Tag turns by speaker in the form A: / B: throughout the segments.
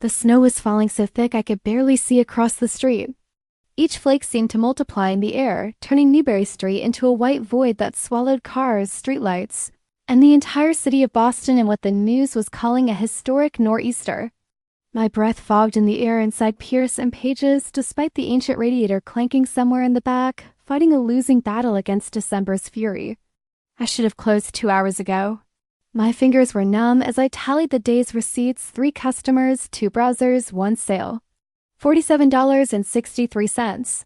A: The snow was falling so thick I could barely see across the street. Each flake seemed to multiply in the air, turning Newbury Street into a white void that swallowed cars, streetlights, and the entire city of Boston in what the news was calling a historic nor'easter. My breath fogged in the air inside Pierce and Page's despite the ancient radiator clanking somewhere in the back, fighting a losing battle against December's fury. I should have closed 2 hours ago. My fingers were numb as I tallied the day's receipts: 3 customers, 2 browsers, 1 sale. $47.63.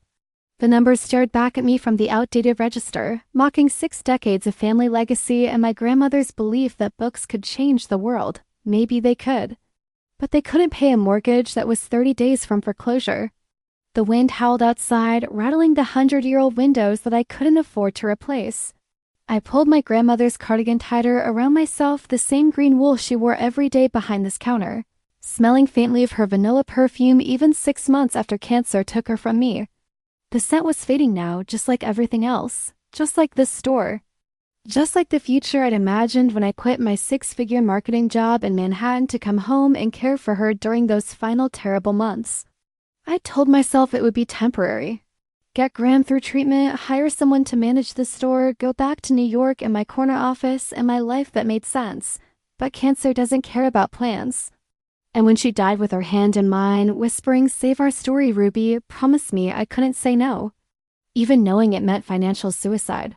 A: The numbers stared back at me from the outdated register, mocking 6 decades of family legacy and my grandmother's belief that books could change the world. Maybe they could. But they couldn't pay a mortgage that was 30 days from foreclosure. The wind howled outside, rattling the 100-year-old windows that I couldn't afford to replace. I pulled my grandmother's cardigan tighter around myself, the same green wool she wore every day behind this counter, smelling faintly of her vanilla perfume even 6 months after cancer took her from me. The scent was fading now, just like everything else, just like this store. Just like the future I'd imagined when I quit my 6-figure marketing job in Manhattan to come home and care for her during those final terrible months. I told myself it would be temporary. Get Graham through treatment, hire someone to manage the store, go back to New York and my corner office and my life that made sense. But cancer doesn't care about plans. And when she died with her hand in mine, whispering, "Save our story, Ruby," promised me I couldn't say no. Even knowing it meant financial suicide.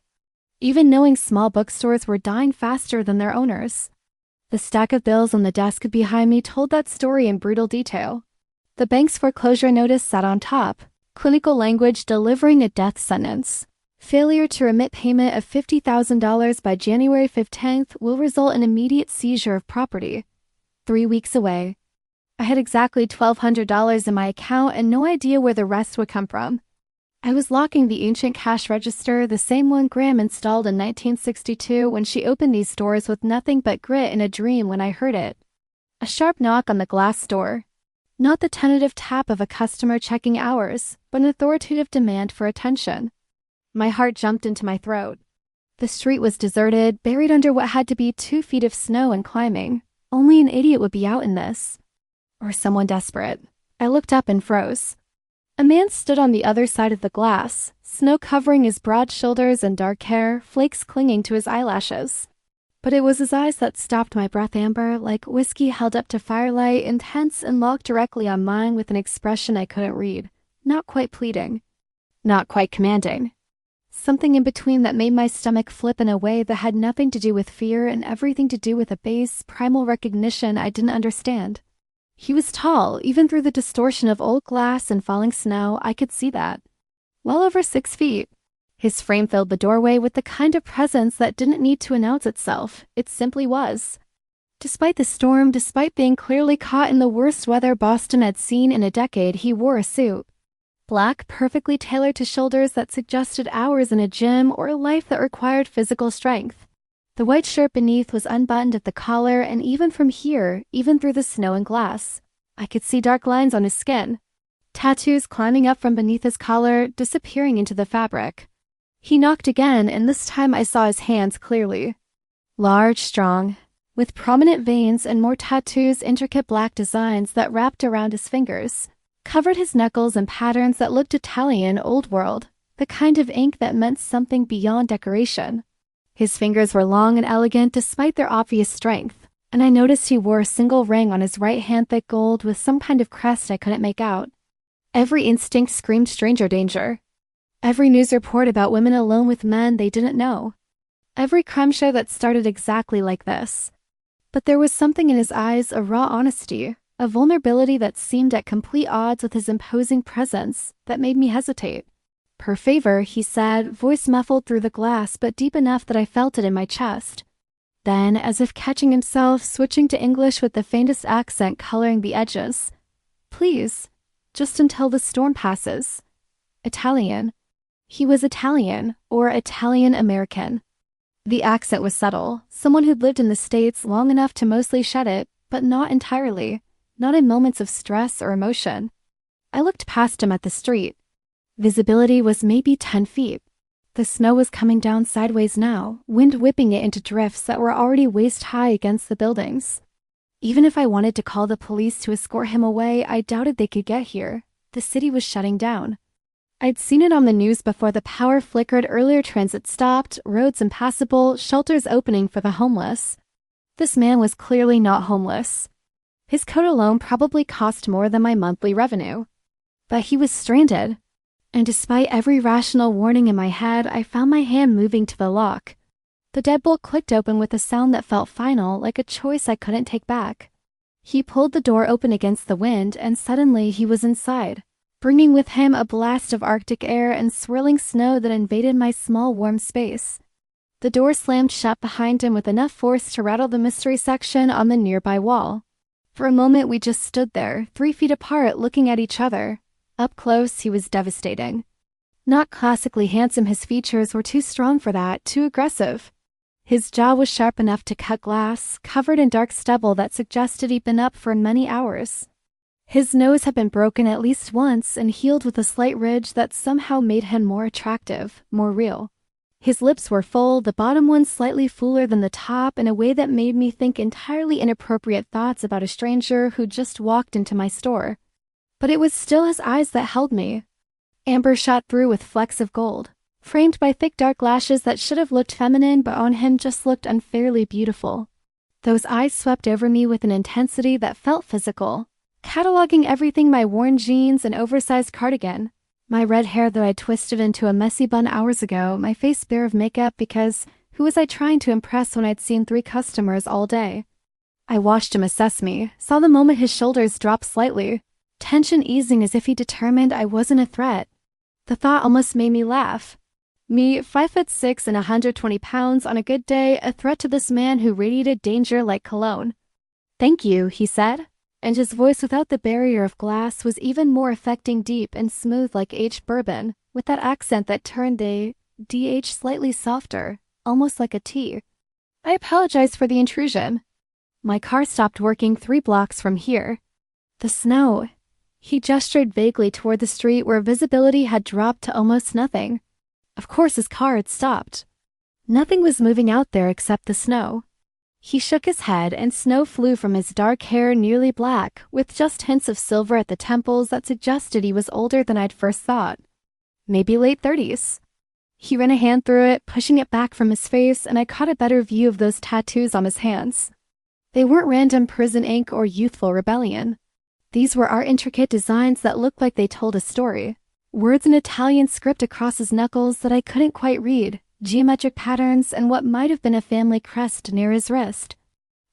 A: Even knowing small bookstores were dying faster than their owners. The stack of bills on the desk behind me told that story in brutal detail. The bank's foreclosure notice sat on top, clinical language delivering a death sentence. Failure to remit payment of $50,000 by January 15th will result in immediate seizure of property. 3 weeks away. I had exactly $1,200 in my account and no idea where the rest would come from. I was locking the ancient cash register, the same one Graham installed in 1962 when she opened these doors with nothing but grit in a dream when I heard it. A sharp knock on the glass door. Not the tentative tap of a customer checking hours, but an authoritative demand for attention. My heart jumped into my throat. The street was deserted, buried under what had to be 2 feet of snow and climbing. Only an idiot would be out in this. Or someone desperate. I looked up and froze. A man stood on the other side of the glass, snow covering his broad shoulders and dark hair, flakes clinging to his eyelashes. But it was his eyes that stopped my breath, Amber, like whiskey held up to firelight, intense and locked directly on mine with an expression I couldn't read. Not quite pleading. Not quite commanding. Something in between that made my stomach flip in a way that had nothing to do with fear and everything to do with a base, primal recognition I didn't understand. He was tall. Even through the distortion of old glass and falling snow, I could see that. Well over 6 feet. His frame filled the doorway with the kind of presence that didn't need to announce itself. It simply was. Despite the storm, despite being clearly caught in the worst weather Boston had seen in a decade, he wore a suit. Black, perfectly tailored to shoulders that suggested hours in a gym or a life that required physical strength. The white shirt beneath was unbuttoned at the collar, and even from here, even through the snow and glass, I could see dark lines on his skin. Tattoos climbing up from beneath his collar, disappearing into the fabric. He knocked again, and this time I saw his hands clearly. Large, strong, with prominent veins and more tattoos, intricate black designs that wrapped around his fingers, covered his knuckles in patterns that looked Italian, old world, the kind of ink that meant something beyond decoration. His fingers were long and elegant despite their obvious strength, and I noticed he wore a single ring on his right hand, thick gold with some kind of crest I couldn't make out. Every instinct screamed stranger danger. Every news report about women alone with men they didn't know. Every crime show that started exactly like this. But there was something in his eyes, a raw honesty, a vulnerability that seemed at complete odds with his imposing presence, that made me hesitate. "Per favor," he said, voice muffled through the glass but deep enough that I felt it in my chest. Then, as if catching himself, switching to English with the faintest accent coloring the edges. "Please, just until the storm passes." Italian. He was Italian, or Italian-American. The accent was subtle, someone who'd lived in the States long enough to mostly shed it, but not entirely, not in moments of stress or emotion. I looked past him at the street. Visibility was maybe 10 feet. The snow was coming down sideways now, wind whipping it into drifts that were already waist-high against the buildings. Even if I wanted to call the police to escort him away, I doubted they could get here. The city was shutting down. I'd seen it on the news before the power flickered earlier, transit stopped, roads impassable, shelters opening for the homeless. This man was clearly not homeless. His coat alone probably cost more than my monthly revenue. But he was stranded. And despite every rational warning in my head, I found my hand moving to the lock. The deadbolt clicked open with a sound that felt final, like a choice I couldn't take back. He pulled the door open against the wind, and suddenly he was inside, bringing with him a blast of Arctic air and swirling snow that invaded my small warm space. The door slammed shut behind him with enough force to rattle the mystery section on the nearby wall. For a moment we just stood there, 3 feet apart, looking at each other. Up close, he was devastating. Not classically handsome, his features were too strong for that, too aggressive. His jaw was sharp enough to cut glass, covered in dark stubble that suggested he'd been up for many hours. His nose had been broken at least once and healed with a slight ridge that somehow made him more attractive, more real. His lips were full, the bottom one slightly fuller than the top, in a way that made me think entirely inappropriate thoughts about a stranger who just walked into my store. But it was still his eyes that held me. Amber shot through with flecks of gold, framed by thick dark lashes that should have looked feminine but on him just looked unfairly beautiful. Those eyes swept over me with an intensity that felt physical, cataloging everything: my worn jeans and oversized cardigan, my red hair that I twisted into a messy bun hours ago, my face bare of makeup because who was I trying to impress when I'd seen 3 customers all day? I watched him assess me, saw the moment his shoulders dropped slightly, tension easing as if he determined I wasn't a threat. The thought almost made me laugh. Me, 5'6" and 120 pounds, on a good day, a threat to this man who radiated danger like cologne. "Thank you," he said, and his voice without the barrier of glass was even more affecting, deep and smooth like aged bourbon, with that accent that turned a DH slightly softer, almost like a T. I apologized for the intrusion. My car stopped working 3 blocks from here. The snow. He gestured vaguely toward the street where visibility had dropped to almost nothing. Of course his car had stopped. Nothing was moving out there except the snow. He shook his head and snow flew from his dark hair, nearly black, with just hints of silver at the temples that suggested he was older than I'd first thought. Maybe late 30s. He ran a hand through it, pushing it back from his face, and I caught a better view of those tattoos on his hands. They weren't random prison ink or youthful rebellion. These were art, intricate designs that looked like they told a story. Words in Italian script across his knuckles that I couldn't quite read, geometric patterns, and what might have been a family crest near his wrist.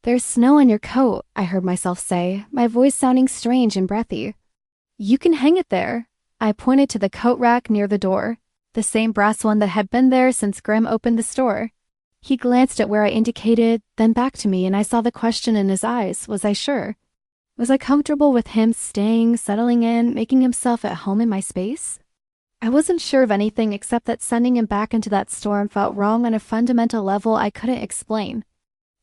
A: "There's snow on your coat," I heard myself say, my voice sounding strange and breathy. "You can hang it there." I pointed to the coat rack near the door, the same brass one that had been there since Grim opened the store. He glanced at where I indicated, then back to me, and I saw the question in his eyes. Was I sure? Was I comfortable with him staying, settling in, making himself at home in my space? I wasn't sure of anything except that sending him back into that storm felt wrong on a fundamental level I couldn't explain.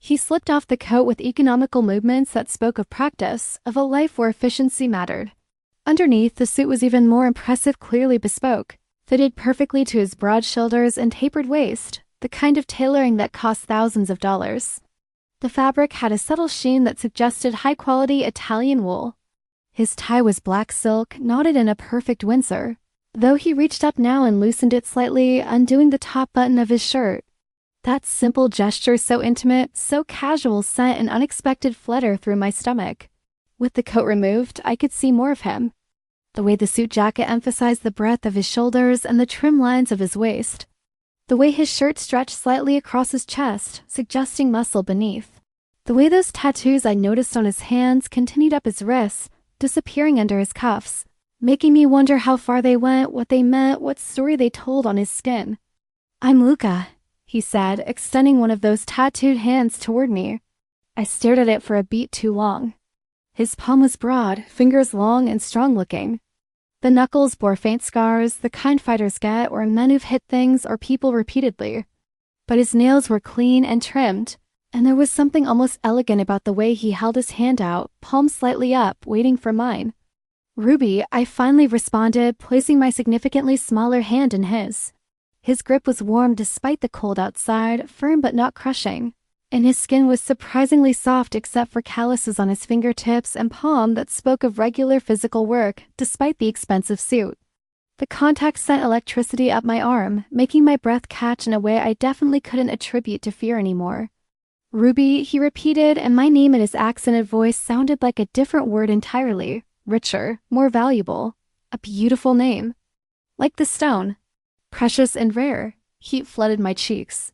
A: He slipped off the coat with economical movements that spoke of practice, of a life where efficiency mattered. Underneath, the suit was even more impressive, clearly bespoke, fitted perfectly to his broad shoulders and tapered waist, the kind of tailoring that cost thousands of dollars. The fabric had a subtle sheen that suggested high-quality Italian wool. His tie was black silk, knotted in a perfect Windsor, though he reached up now and loosened it slightly, undoing the top button of his shirt. That simple gesture, so intimate, so casual, sent an unexpected flutter through my stomach. With the coat removed, I could see more of him. The way the suit jacket emphasized the breadth of his shoulders and the trim lines of his waist. The way his shirt stretched slightly across his chest, suggesting muscle beneath. The way those tattoos I noticed on his hands continued up his wrists, disappearing under his cuffs, making me wonder how far they went, what they meant, what story they told on his skin. "I'm Luca," he said, extending one of those tattooed hands toward me. I stared at it for a beat too long. His palm was broad, fingers long and strong-looking. The knuckles bore faint scars, the kind fighters get, or men who've hit things or people repeatedly. But his nails were clean and trimmed, and there was something almost elegant about the way he held his hand out, palm slightly up, waiting for mine. "Ruby," I finally responded, placing my significantly smaller hand in his. His grip was warm despite the cold outside, firm but not crushing. and his skin was surprisingly soft except for calluses on his fingertips and palm that spoke of regular physical work, despite the expensive suit. The contact sent electricity up my arm, making my breath catch in a way I definitely couldn't attribute to fear anymore. Ruby, he repeated, and my name in his accented voice sounded like a different word entirely. Richer, more valuable. A beautiful name. Like the stone. Precious and rare. Heat flooded my cheeks.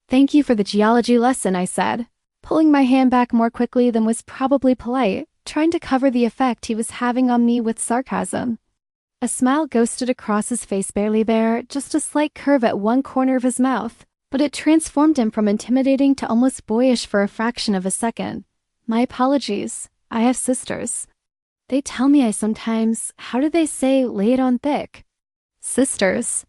A: Thank you for the geology lesson, I said, pulling my hand back more quickly than was probably polite, trying to cover the effect he was having on me with sarcasm. A smile ghosted across his face, barely there, just a slight curve at one corner of his mouth, but it transformed him from intimidating to almost boyish for a fraction of a second. My apologies. I have sisters. They tell me I sometimes, how do they say, lay it on thick? Sisters.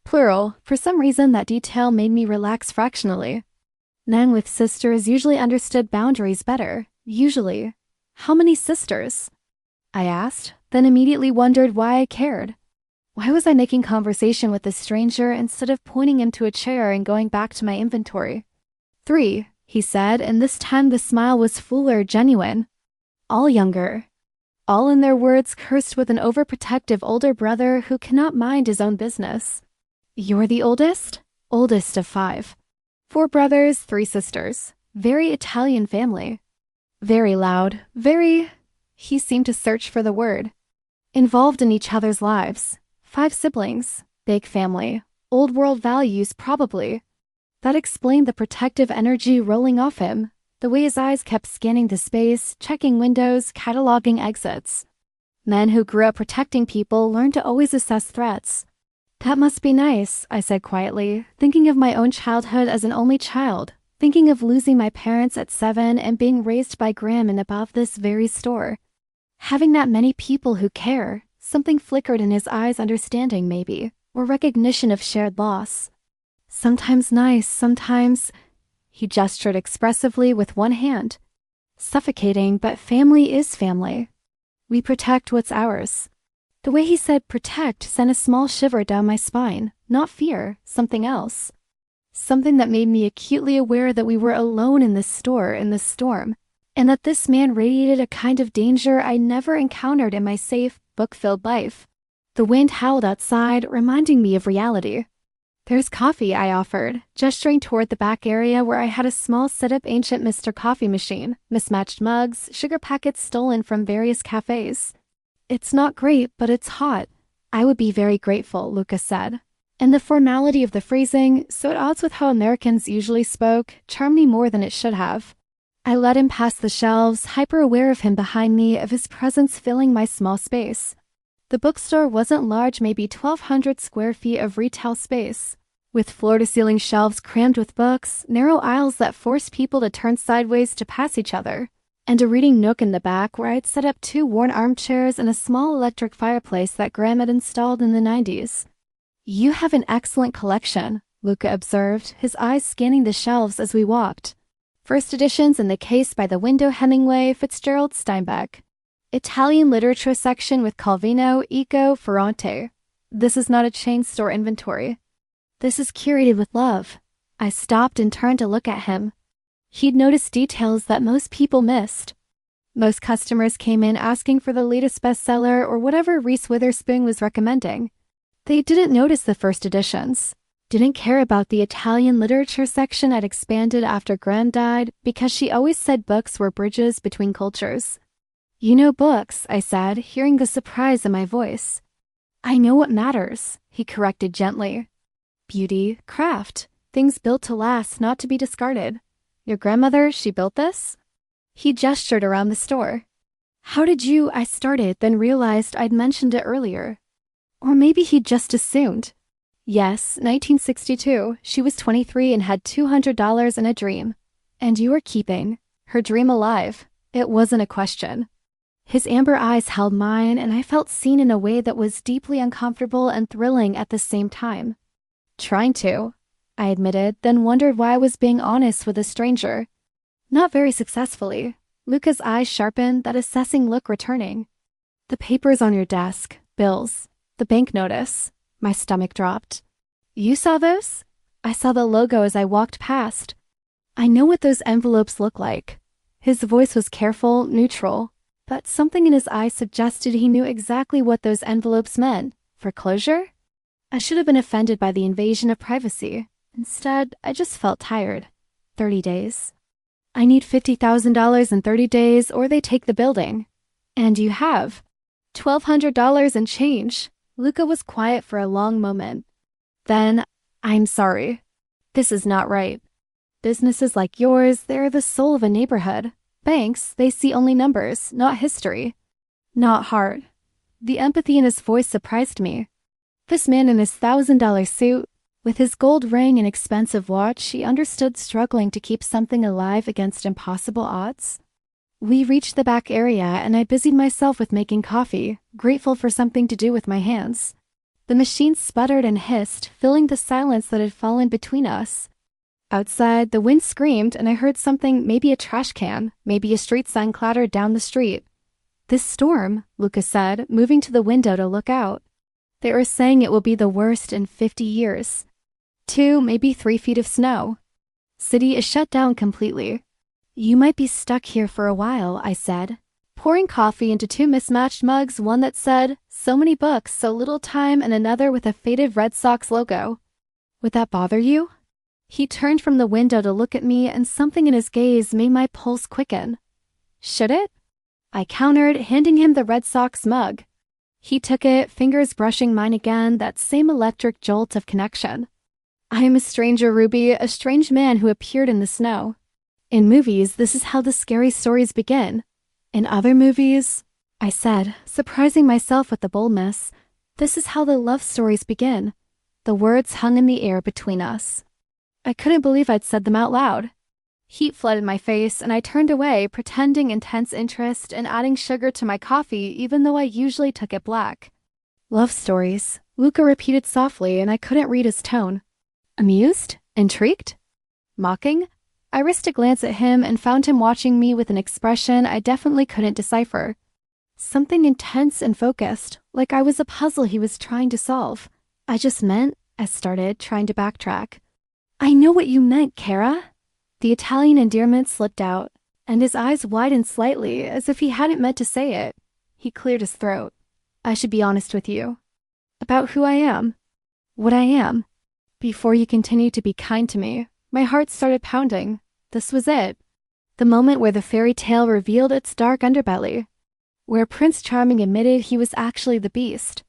A: Plural. For some reason, that detail made me relax fractionally. Men with sisters usually understood boundaries better. Usually. How many sisters? I asked, then immediately wondered why I cared. Why was I making conversation with this stranger instead of pointing him to a chair and going back to my inventory? 3, he said, and this time the smile was fuller, genuine. All younger. All in their words cursed with an overprotective older brother who cannot mind his own business. You're the oldest? Oldest of 5. 4 brothers, 3 sisters. Very Italian family. Very loud, very... He seemed to search for the word. Involved in each other's lives. 5 siblings. Big family. Old world values, probably. That explained the protective energy rolling off him. The way his eyes kept scanning the space, checking windows, cataloging exits. Men who grew up protecting people learned to always assess threats. That must be nice, I said quietly, thinking of my own childhood as an only child, thinking of losing my parents at 7 and being raised by Graham in above this very store. Having that many people who care, something flickered in his eyes, understanding maybe, or recognition of shared loss. Sometimes nice, sometimes... He gestured expressively with one hand. Suffocating, but family is family. We protect what's ours. The way he said protect sent a small shiver down my spine. Not fear, something else. Something that made me acutely aware that we were alone in this store in this storm, and that this man radiated a kind of danger I never encountered in my safe, book-filled life. The wind howled outside, reminding me of reality. There's coffee, I offered, gesturing toward the back area where I had a small set-up ancient Mr. Coffee machine, mismatched mugs, sugar packets stolen from various cafes. It's not great, but it's hot. I would be very grateful, Lucas said. And the formality of the phrasing, so at odds with how Americans usually spoke, charmed me more than it should have. I led him past the shelves, hyper-aware of him behind me, of his presence filling my small space. The bookstore wasn't large, maybe 1,200 square feet of retail space, with floor-to-ceiling shelves crammed with books, narrow aisles that forced people to turn sideways to pass each other, and a reading nook in the back where I'd set up 2 worn armchairs and a small electric fireplace that Graham had installed in the 90s. You have an excellent collection, Luca observed, his eyes scanning the shelves as we walked. First editions in the case by the window Hemingway, Fitzgerald, Steinbeck. Italian literature section with Calvino, Eco, Ferrante. This is not a chain store inventory. This is curated with love. I stopped and turned to look at him. He'd noticed details that most people missed. Most customers came in asking for the latest bestseller or whatever Reese Witherspoon was recommending. They didn't notice the first editions. Didn't care about the Italian literature section I'd expanded after Gran died because she always said books were bridges between cultures. You know books, I said, hearing the surprise in my voice. I know what matters, he corrected gently. Beauty, craft, things built to last, not to be discarded. Your grandmother, she built this? He gestured around the store. How did you, I started, then realized I'd mentioned it earlier. Or maybe he just assumed. Yes, 1962, she was 23 and had $200 and a dream. And you were keeping her dream alive. It wasn't a question. His amber eyes held mine, and I felt seen in a way that was deeply uncomfortable and thrilling at the same time. Trying to, I admitted, then wondered why I was being honest with a stranger. Not very successfully. Luca's eyes sharpened, that assessing look returning. The papers on your desk, bills, the bank notice. My stomach dropped. You saw those? I saw the logo as I walked past. I know what those envelopes look like. His voice was careful, neutral, but something in his eyes suggested he knew exactly what those envelopes meant. Foreclosure? I should have been offended by the invasion of privacy. Instead, I just felt tired. 30 days. I need $50,000 in 30 days or they take the building. And you have. $1,200 and change. Luca was quiet for a long moment. Then, I'm sorry. This is not right. Businesses like yours, they're the soul of a neighborhood. Banks, they see only numbers, not history. Not heart. The empathy in his voice surprised me. This man in his $1,000 suit, with his gold ring and expensive watch, he understood struggling to keep something alive against impossible odds. We reached the back area and I busied myself with making coffee, grateful for something to do with my hands. The machine sputtered and hissed, filling the silence that had fallen between us. Outside, the wind screamed and I heard something, maybe a trash can, maybe a street sign clattered down the street. This storm, Lucas said, moving to the window to look out. They are saying it will be the worst in 50 years. 2, maybe 3 feet of snow. City is shut down completely. You might be stuck here for a while, I said, pouring coffee into 2 mismatched mugs, one that said, so many books, so little time, and another with a faded Red Sox logo. Would that bother you? He turned from the window to look at me, and something in his gaze made my pulse quicken. Should it? I countered, handing him the Red Sox mug. He took it, fingers brushing mine again, that same electric jolt of connection. I am a stranger, Ruby, a strange man who appeared in the snow. In movies, this is how the scary stories begin. In other movies, I said, surprising myself with the boldness, this is how the love stories begin. The words hung in the air between us. I couldn't believe I'd said them out loud. Heat flooded my face, and I turned away, pretending intense interest and adding sugar to my coffee even though I usually took it black. Love stories, Luca repeated softly, and I couldn't read his tone. Amused? Intrigued? Mocking? I risked a glance at him and found him watching me with an expression I definitely couldn't decipher. Something intense and focused, like I was a puzzle he was trying to solve. I started, trying to backtrack. I know what you meant, Kara. The Italian endearment slipped out, and his eyes widened slightly as if he hadn't meant to say it. He cleared his throat. I should be honest with you. About who I am. What I am. Before you continued to be kind to me, my heart started pounding. This was it. The moment where the fairy tale revealed its dark underbelly. Where Prince Charming admitted he was actually the beast.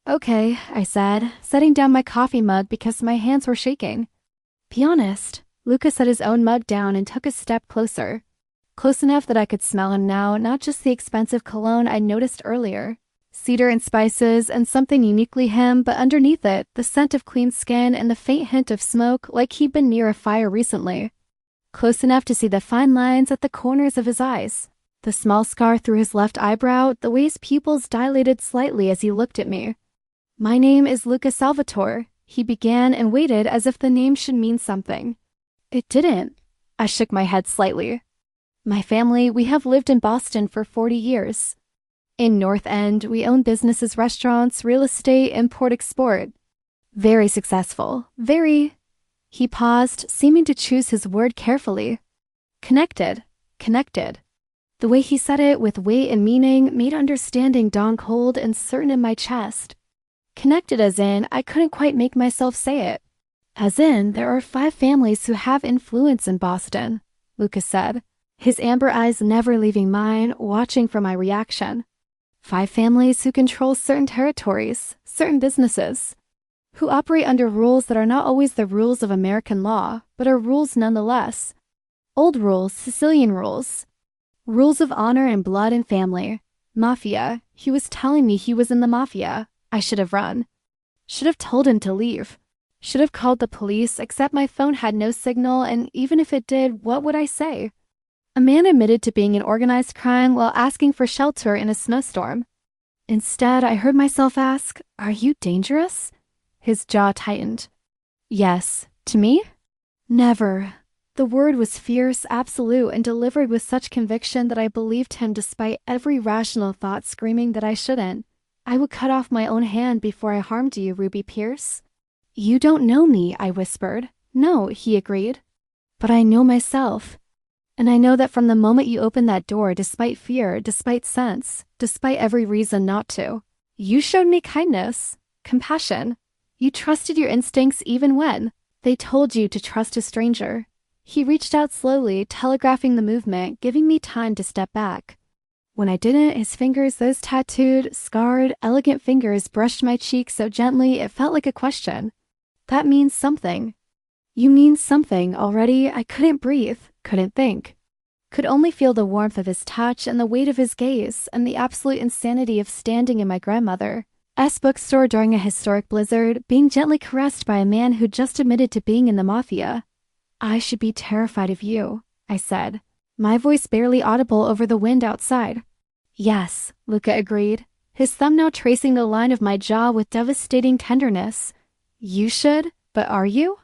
A: Okay, I said, setting down my coffee mug because my hands were shaking. Be honest. Lucas set his own mug down and took a step closer. Close enough that I could smell him now, not just the expensive cologne I'd noticed earlier. Cedar and spices and something uniquely him, but underneath it, the scent of clean skin and the faint hint of smoke like he'd been near a fire recently. Close enough to see the fine lines at the corners of his eyes. The small scar through his left eyebrow, the way his pupils dilated slightly as he looked at me. My name is Luca Salvatore, he began and waited as if the name should mean something. It didn't. I shook my head slightly. My family, we have lived in Boston for 40 years. In North End, we own businesses, restaurants, real estate, import-export. Very successful. Very... He paused, seeming to choose his word carefully. Connected. The way he said it with weight and meaning made understanding dawn cold and certain in my chest. Connected as in, I couldn't quite make myself say it. As in, there are 5 families who have influence in Boston, Lucas said, his amber eyes never leaving mine, watching for my reaction. 5 families who control certain territories, certain businesses, who operate under rules that are not always the rules of American law, but are rules nonetheless. Old rules, Sicilian rules. Rules of honor and blood and family. Mafia. He was telling me he was in the Mafia. I should have run. Should have told him to leave. Should have called the police, except my phone had no signal, and even if it did, what would I say? A man admitted to being in organized crime while asking for shelter in a snowstorm. Instead, I heard myself ask, "Are you dangerous?" His jaw tightened. Yes. To me? Never. The word was fierce, absolute, and delivered with such conviction that I believed him despite every rational thought screaming that I shouldn't. I would cut off my own hand before I harmed you, Ruby Pierce. You don't know me, I whispered. No, he agreed. But I know myself. And I know that from the moment you opened that door, despite fear, despite sense, despite every reason not to, you showed me kindness, compassion. You trusted your instincts even when they told you to trust a stranger. He reached out slowly, telegraphing the movement, giving me time to step back. When I didn't, his fingers, those tattooed, scarred, elegant fingers, brushed my cheek so gently it felt like a question. That means something. You mean something already. I couldn't breathe, couldn't think. Could only feel the warmth of his touch and the weight of his gaze and the absolute insanity of standing in my grandmother's bookstore during a historic blizzard, being gently caressed by a man who just admitted to being in the Mafia. I should be terrified of you, I said, my voice barely audible over the wind outside. Yes, Luca agreed, his thumb now tracing the line of my jaw with devastating tenderness. You should, but are you?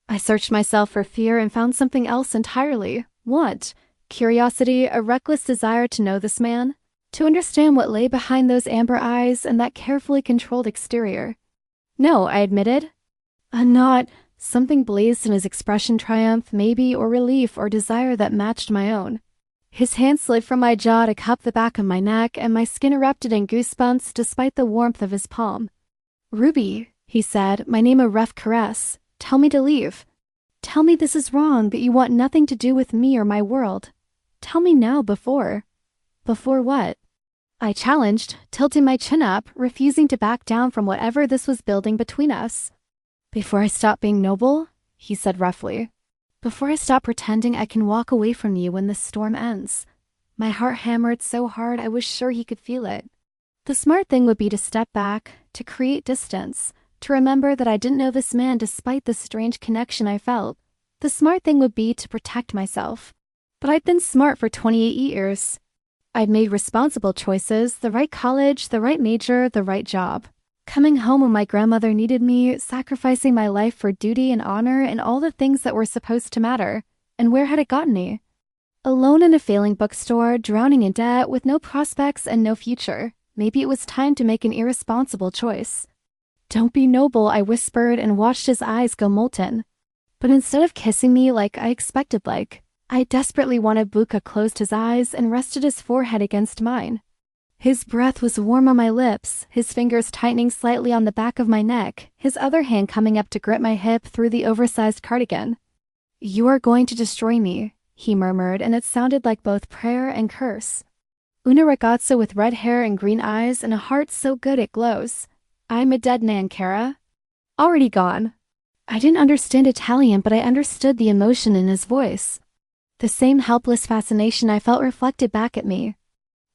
A: I searched myself for fear and found something else entirely. Want, curiosity, a reckless desire to know this man, to understand what lay behind those amber eyes and that carefully controlled exterior. No, I admitted. Not. Something blazed in his expression, triumph, maybe, or relief, or desire that matched my own. His hand slid from my jaw to cup the back of my neck, and my skin erupted in goosebumps despite the warmth of his palm. Ruby, he said, my name a rough caress. Tell me to leave. Tell me this is wrong, that you want nothing to do with me or my world. Tell me now before. Before what? I challenged, tilting my chin up, refusing to back down from whatever this was building between us. Before I stop being noble, he said roughly. Before I stop pretending I can walk away from you when this storm ends. My heart hammered so hard I was sure he could feel it. The smart thing would be to step back, to create distance, to remember that I didn't know this man despite the strange connection I felt. The smart thing would be to protect myself. But I'd been smart for 28 years. I'd made responsible choices, the right college, the right major, the right job. Coming home when my grandmother needed me, sacrificing my life for duty and honor and all the things that were supposed to matter. And where had it gotten me? Alone in a failing bookstore, drowning in debt, with no prospects and no future. Maybe it was time to make an irresponsible choice. Don't be noble, I whispered and watched his eyes go molten. But instead of kissing me like I expected I desperately wanted Luca closed his eyes and rested his forehead against mine. His breath was warm on my lips, his fingers tightening slightly on the back of my neck, his other hand coming up to grip my hip through the oversized cardigan. You are going to destroy me, he murmured, and it sounded like both prayer and curse. Una ragazza with red hair and green eyes and a heart so good it glows. I'm a dead man, Cara. Already gone. I didn't understand Italian, but I understood the emotion in his voice. The same helpless fascination I felt reflected back at me.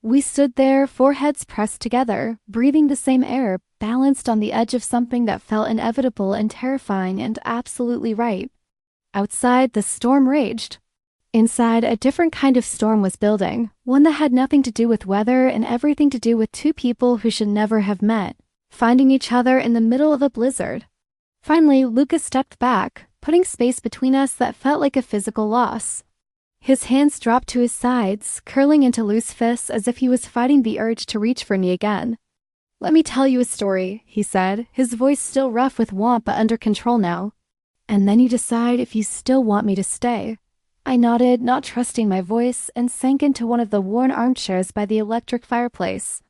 A: We stood there, foreheads pressed together, breathing the same air, balanced on the edge of something that felt inevitable and terrifying and absolutely right. Outside, the storm raged. Inside, a different kind of storm was building, one that had nothing to do with weather and everything to do with two people who should never have met, finding each other in the middle of a blizzard. Finally, Lucas stepped back, putting space between us that felt like a physical loss. His hands dropped to his sides, curling into loose fists as if he was fighting the urge to reach for me again. Let me tell you a story, he said, his voice still rough with warmth but under control now. And then you decide if you still want me to stay. I nodded, not trusting my voice, and sank into one of the worn armchairs by the electric fireplace.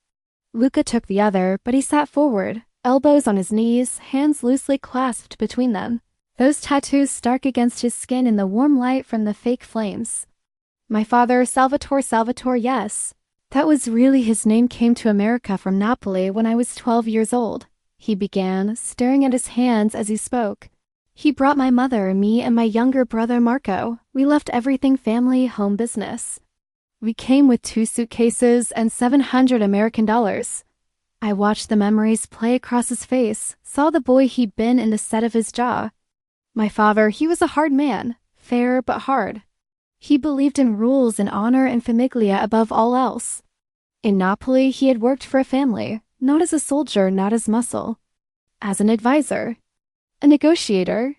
A: Luca took the other, but he sat forward, elbows on his knees, hands loosely clasped between them, those tattoos stark against his skin in the warm light from the fake flames. My father, Salvatore, yes. That was really his name, came to America from Napoli when I was 12 years old, he began, staring at his hands as he spoke. He brought my mother, me, and my younger brother Marco. We left everything, family, home, business. We came with 2 suitcases and $700 American. I watched the memories play across his face, saw the boy he'd been in the set of his jaw. My father, he was a hard man, fair but hard. He believed in rules and honor and famiglia above all else. In Napoli, he had worked for a family, not as a soldier, not as muscle. As an advisor. A negotiator.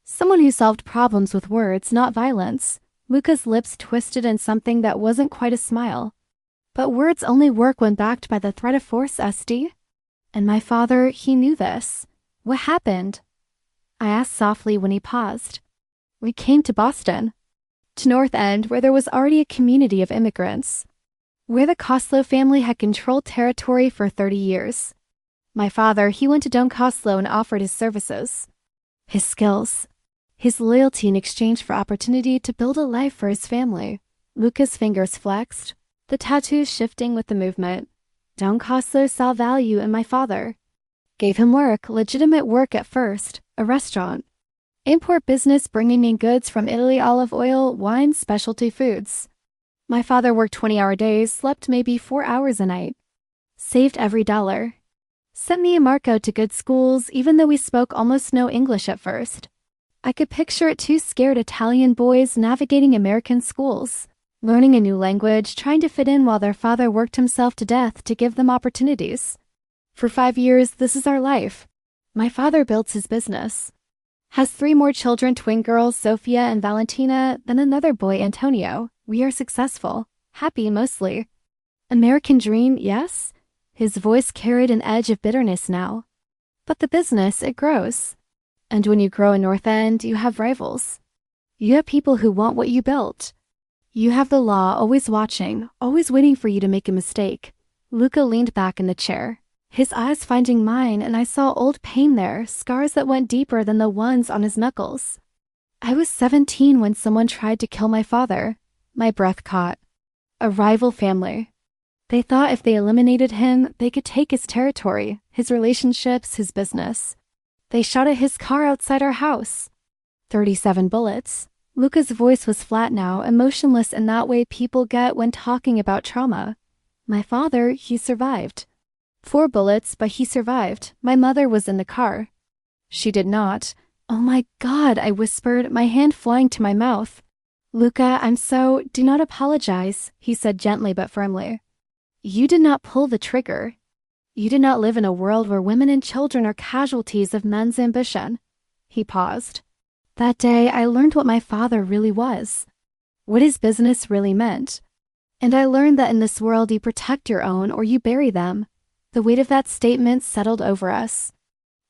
A: Someone who solved problems with words, not violence. Luca's lips twisted in something that wasn't quite a smile. But words only work when backed by the threat of force, Esti. And my father, he knew this. What happened? I asked softly when he paused. We came to Boston, to North End, where there was already a community of immigrants, where the Coslow family had controlled territory for 30 years. My father, he went to Don Coslow and offered his services, his skills, his loyalty in exchange for opportunity to build a life for his family. Luca's fingers flexed, the tattoos shifting with the movement. Don Coslow saw value in my father. Gave him work, legitimate work at first, a restaurant. Import business bringing in goods from Italy, olive oil, wine, specialty foods. My father worked 20-hour days, slept maybe 4 hours a night. Saved every dollar. Sent me and Marco to good schools, even though we spoke almost no English at first. I could picture it, two scared Italian boys navigating American schools, learning a new language, trying to fit in while their father worked himself to death to give them opportunities. For 5 years, this is our life. My father builds his business. Has 3 more children, twin girls, Sophia and Valentina, then another boy, Antonio. We are successful. Happy, mostly. American dream, yes? His voice carried an edge of bitterness now. But the business, it grows. And when you grow in North End, you have rivals. You have people who want what you built. You have the law always watching, always waiting for you to make a mistake. Luca leaned back in the chair, his eyes finding mine, and I saw old pain there, scars that went deeper than the ones on his knuckles. I was 17 when someone tried to kill my father. My breath caught. A rival family. They thought if they eliminated him, they could take his territory, his relationships, his business. They shot at his car outside our house. 37 bullets. Luca's voice was flat now, emotionless in that way people get when talking about trauma. My father, he survived. 4 bullets, but he survived. My mother was in the car. She did not. Oh my God, I whispered, my hand flying to my mouth. Luca, do not apologize, he said gently but firmly. You did not pull the trigger. You did not live in a world where women and children are casualties of men's ambition. He paused. That day, I learned what my father really was, what his business really meant. And I learned that in this world you protect your own or you bury them. The weight of that statement settled over us.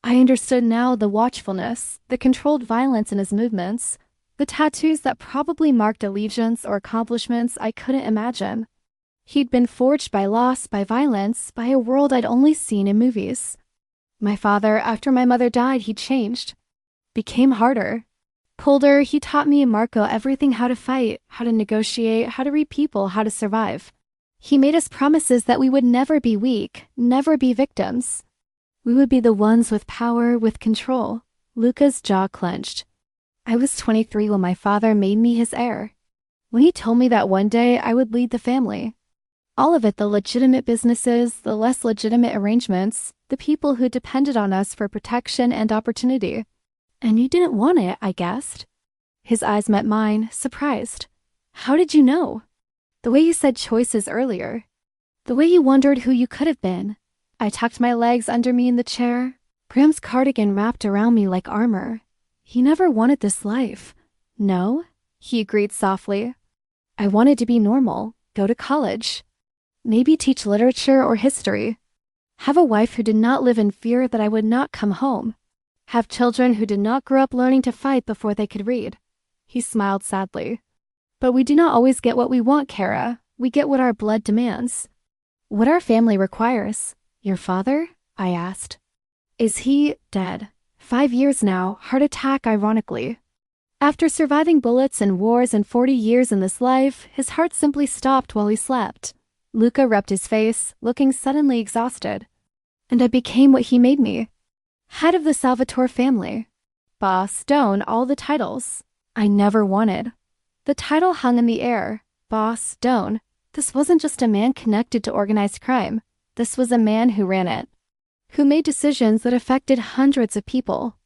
A: I understood now the watchfulness, the controlled violence in his movements, the tattoos that probably marked allegiance or accomplishments I couldn't imagine. He'd been forged by loss, by violence, by a world I'd only seen in movies. My father, after my mother died, he changed. Became harder. Colder, he taught me and Marco everything, how to fight, how to negotiate, how to read people, how to survive. He made us promises that we would never be weak, never be victims. We would be the ones with power, with control. Luca's jaw clenched. I was 23 when my father made me his heir. When he told me that one day I would lead the family. All of it, the legitimate businesses, the less legitimate arrangements, the people who depended on us for protection and opportunity. And you didn't want it, I guessed. His eyes met mine, surprised. How did you know? The way you said choices earlier. The way you wondered who you could have been. I tucked my legs under me in the chair. Bram's cardigan wrapped around me like armor. He never wanted this life. No, he agreed softly. I wanted to be normal, go to college. Maybe teach literature or history. Have a wife who did not live in fear that I would not come home. Have children who did not grow up learning to fight before they could read. He smiled sadly. But we do not always get what we want, Kara. We get what our blood demands. What our family requires. Your father? I asked. Is he dead? 5 years now, heart attack ironically. After surviving bullets and wars and 40 years in this life, his heart simply stopped while he slept. Luca rubbed his face, looking suddenly exhausted. And I became what he made me. Head of the Salvatore family. Boss, Doan, all the titles. I never wanted. The title hung in the air. Boss, Doan. This wasn't just a man connected to organized crime. This was a man who ran it. Who made decisions that affected hundreds of people.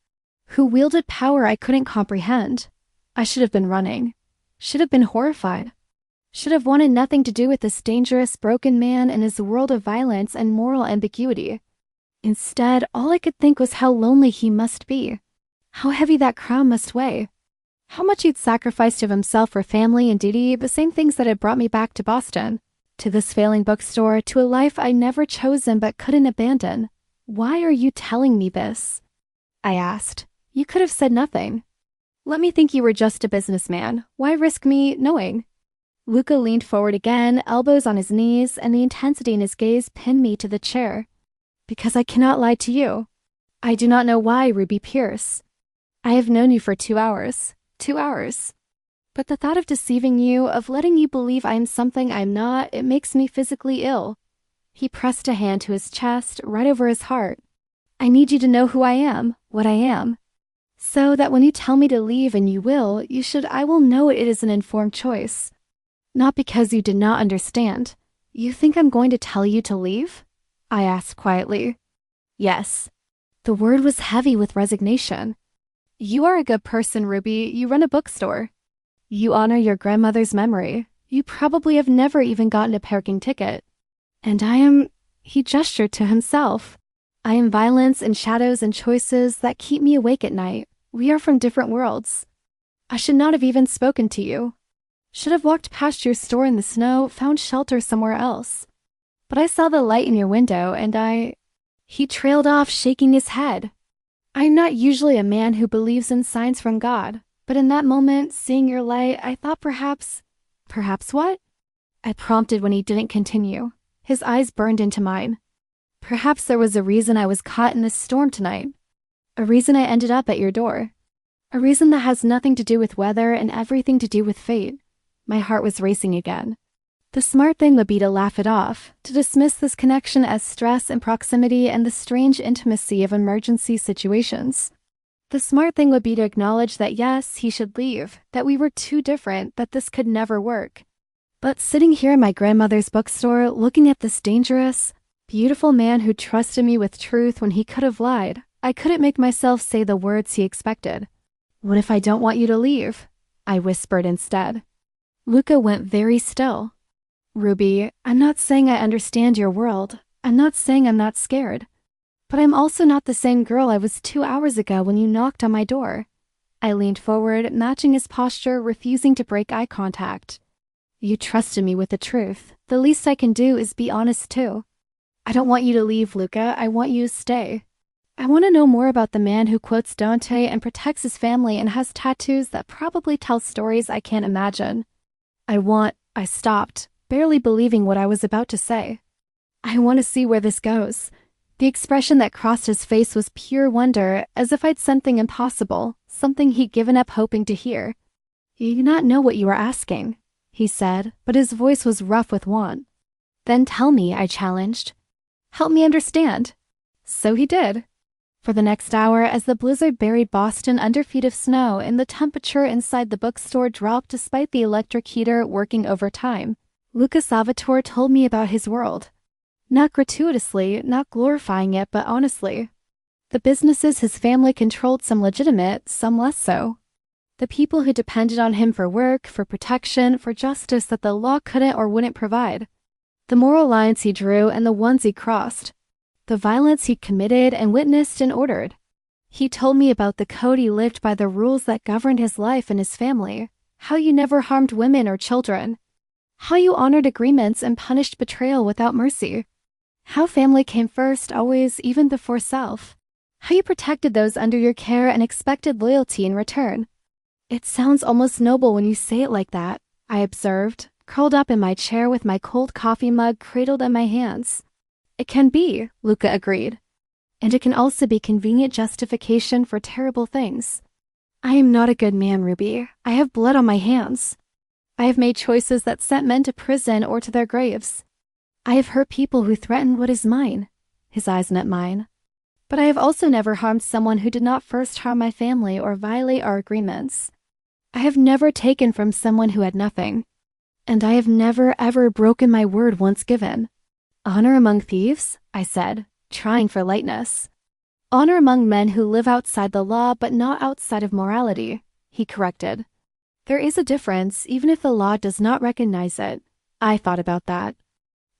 A: Who wielded power I couldn't comprehend. I should have been running. Should have been horrified. Should have wanted nothing to do with this dangerous, broken man and his world of violence and moral ambiguity. Instead, all I could think was how lonely he must be. How heavy that crown must weigh. How much he'd sacrificed of himself for family and duty, the same things that had brought me back to Boston. To this failing bookstore, to a life I'd never chosen but couldn't abandon. Why are you telling me this? I asked. You could have said nothing. Let me think you were just a businessman. Why risk me knowing? Luca leaned forward again, elbows on his knees, and the intensity in his gaze pinned me to the chair. Because I cannot lie to you. I do not know why, Ruby Pierce. I have known you for 2 hours. 2 hours. But the thought of deceiving you, of letting you believe I am something I'm not, it makes me physically ill. He pressed a hand to his chest, right over his heart. I need you to know who I am, what I am. So that when you tell me to leave, and you will, I will know it is an informed choice. Not because you did not understand. You think I'm going to tell you to leave? I asked quietly. Yes. The word was heavy with resignation. You are a good person, Ruby. You run a bookstore. You honor your grandmother's memory. You probably have never even gotten a parking ticket. And I am... He gestured to himself. I am violence and shadows and choices that keep me awake at night. We are from different worlds. I should not have even spoken to you. Should have walked past your store in the snow, found shelter somewhere else. But I saw the light in your window, and He trailed off, shaking his head. I'm not usually a man who believes in signs from God, but in that moment, seeing your light, I thought perhaps... Perhaps what? I prompted when he didn't continue. His eyes burned into mine. Perhaps there was a reason I was caught in this storm tonight. A reason I ended up at your door. A reason that has nothing to do with weather and everything to do with fate. My heart was racing again. The smart thing would be to laugh it off, to dismiss this connection as stress and proximity and the strange intimacy of emergency situations. The smart thing would be to acknowledge that yes, he should leave, that we were too different, that this could never work. But sitting here in my grandmother's bookstore, looking at this dangerous, beautiful man who trusted me with truth when he could have lied, I couldn't make myself say the words he expected. What if I don't want you to leave? I whispered instead. Luca went very still. Ruby, I'm not saying I understand your world. I'm not saying I'm not scared. But I'm also not the same girl I was 2 hours ago when you knocked on my door. I leaned forward, matching his posture, refusing to break eye contact. You trusted me with the truth. The least I can do is be honest too. I don't want you to leave, Luca. I want you to stay. I want to know more about the man who quotes Dante and protects his family and has tattoos that probably tell stories I can't imagine. I stopped, barely believing what I was about to say. I want to see where this goes. The expression that crossed his face was pure wonder, as if I'd something impossible, something he'd given up hoping to hear. You do not know what you are asking, he said, but his voice was rough with want. Then tell me, I challenged. Help me understand. So he did. For the next hour, as the blizzard buried Boston under feet of snow and the temperature inside the bookstore dropped despite the electric heater working overtime, Luca Salvatore told me about his world. Not gratuitously, not glorifying it, but honestly. The businesses his family controlled, some legitimate, some less so. The people who depended on him for work, for protection, for justice that the law couldn't or wouldn't provide. The moral lines he drew and the ones he crossed. The violence he committed and witnessed and ordered. He told me about the code he lived by, the rules that governed his life and his family, how you never harmed women or children, how you honored agreements and punished betrayal without mercy, how family came first, always, even before self, how you protected those under your care and expected loyalty in return. It sounds almost noble when you say it like that, I observed, curled up in my chair with my cold coffee mug cradled in my hands. It can be, Luca agreed. And it can also be convenient justification for terrible things. I am not a good man, Ruby. I have blood on my hands. I have made choices that sent men to prison or to their graves. I have hurt people who threatened what is mine. His eyes met mine. But I have also never harmed someone who did not first harm my family or violate our agreements. I have never taken from someone who had nothing. And I have never ever broken my word once given. Honor among thieves, I said, trying for lightness. Honor among men who live outside the law but not outside of morality, he corrected. There is a difference, even if the law does not recognize it. I thought about that.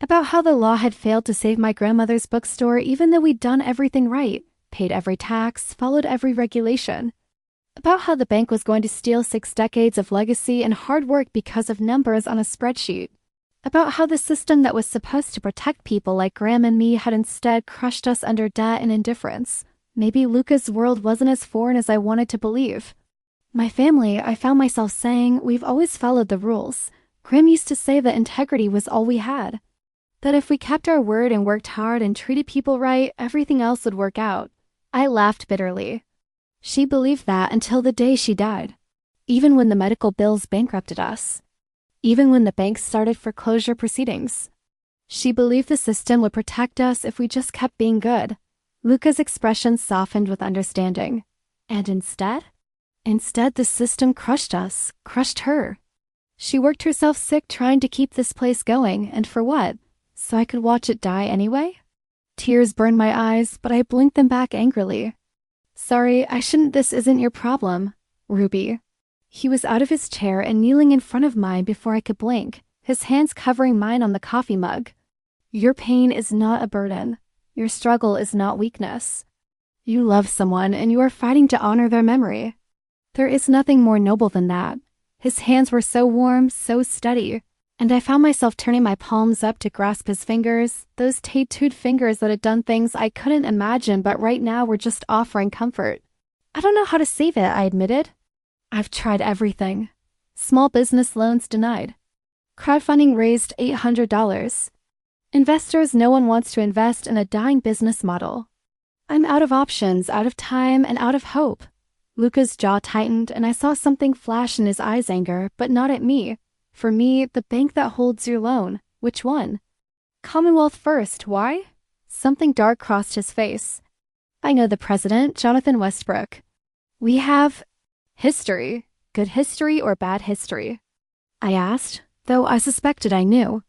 A: About how the law had failed to save my grandmother's bookstore even though we'd done everything right, paid every tax, followed every regulation. About how the bank was going to steal 6 decades of legacy and hard work because of numbers on a spreadsheet. About how the system that was supposed to protect people like Graham and me had instead crushed us under debt and indifference. Maybe Luca's world wasn't as foreign as I wanted to believe. My family, I found myself saying, we've always followed the rules. Grim used to say that integrity was all we had. That if we kept our word and worked hard and treated people right, everything else would work out. I laughed bitterly. She believed that until the day she died. Even when the medical bills bankrupted us. Even when the banks started foreclosure proceedings. She believed the system would protect us if we just kept being good. Luca's expression softened with understanding. And instead? Instead, the system crushed us, crushed her. She worked herself sick trying to keep this place going, and for what? So I could watch it die anyway? Tears burned my eyes, but I blinked them back angrily. Sorry, I shouldn't. This isn't your problem, Ruby. He was out of his chair and kneeling in front of mine before I could blink, his hands covering mine on the coffee mug. Your pain is not a burden. Your struggle is not weakness. You love someone and you are fighting to honor their memory. There is nothing more noble than that. His hands were so warm, so steady, and I found myself turning my palms up to grasp his fingers, those tattooed fingers that had done things I couldn't imagine but right now were just offering comfort. I don't know how to save it, I admitted. I've tried everything. Small business loans denied. Crowdfunding raised $800. Investors, no one wants to invest in a dying business model. I'm out of options, out of time, and out of hope. Luca's jaw tightened, and I saw something flash in his eyes, anger, but not at me. For me, the bank that holds your loan. Which one? Commonwealth First. Why? Something dark crossed his face. I know the president, Jonathan Westbrook. We have history. Good history or bad history? I asked, though I suspected I knew.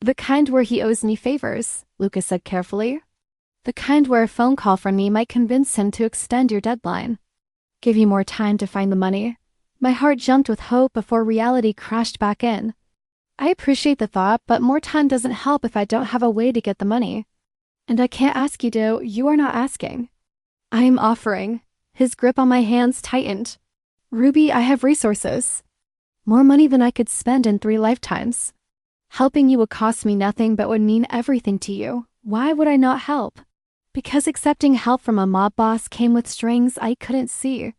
A: The kind where he owes me favors, Luca said carefully. The kind where a phone call from me might convince him to extend your deadline. Give you more time to find the money. My heart jumped with hope before reality crashed back in. I appreciate the thought, but more time doesn't help if I don't have a way to get the money. And I can't ask you to. You are not asking. I am offering. His grip on my hands tightened. Ruby, I have resources. More money than I could spend in 3 lifetimes. Helping you would cost me nothing but would mean everything to you. Why would I not help? Because accepting help from a mob boss came with strings I couldn't see.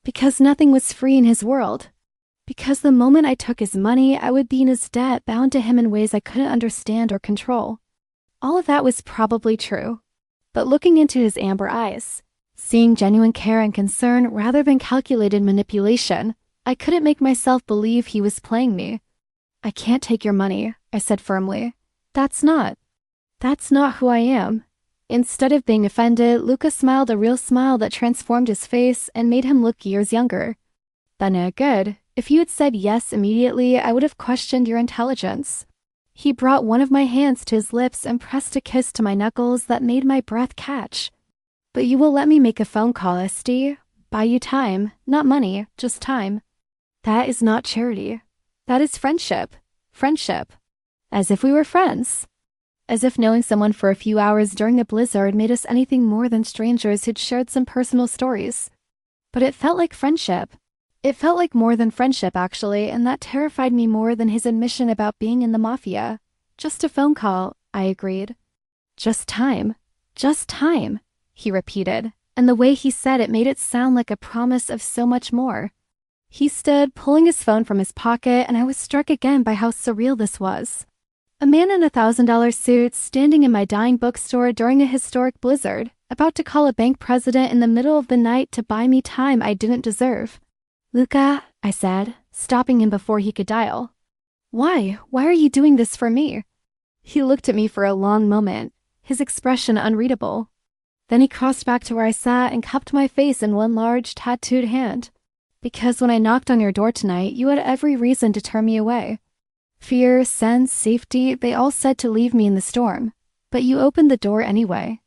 A: Because nothing was free in his world. Because the moment I took his money, I would be in his debt, bound to him in ways I couldn't understand or control. All of that was probably true. But looking into his amber eyes, seeing genuine care and concern rather than calculated manipulation, I couldn't make myself believe he was playing me. I can't take your money, I said firmly. That's not who I am. Instead of being offended, Luca smiled a real smile that transformed his face and made him look years younger. Then good. If you had said yes immediately, I would have questioned your intelligence. He brought one of my hands to his lips and pressed a kiss to my knuckles that made my breath catch. But you will let me make a phone call, SD? Buy you time, not money, just time. That is not charity. That is friendship. Friendship. As if we were friends. As if knowing someone for a few hours during a blizzard made us anything more than strangers who'd shared some personal stories. But it felt like friendship. It felt like more than friendship, actually, and that terrified me more than his admission about being in the Mafia. Just a phone call, I agreed. Just time, he repeated, and the way he said it made it sound like a promise of so much more. He stood, pulling his phone from his pocket, and I was struck again by how surreal this was. A man in a $1,000 suit standing in my dying bookstore during a historic blizzard, about to call a bank president in the middle of the night to buy me time I didn't deserve. Luca, I said, stopping him before he could dial. Why? Why are you doing this for me? He looked at me for a long moment, his expression unreadable. Then he crossed back to where I sat and cupped my face in one large, tattooed hand. Because when I knocked on your door tonight, you had every reason to turn me away. Fear, sense, safety, they all said to leave me in the storm. But you opened the door anyway.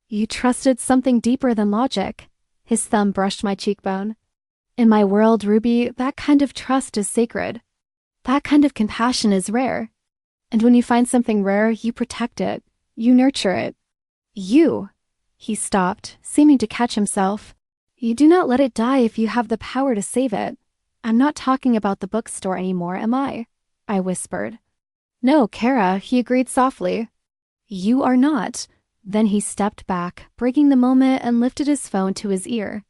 A: You trusted something deeper than logic. His thumb brushed my cheekbone. In my world, Ruby, that kind of trust is sacred. That kind of compassion is rare. And when you find something rare, you protect it. You nurture it. You. He stopped, seeming to catch himself. You do not let it die if you have the power to save it. I'm not talking about the bookstore anymore, am I? I whispered. No, Kara, he agreed softly. You are not. Then he stepped back, breaking the moment and lifted his phone to his ear.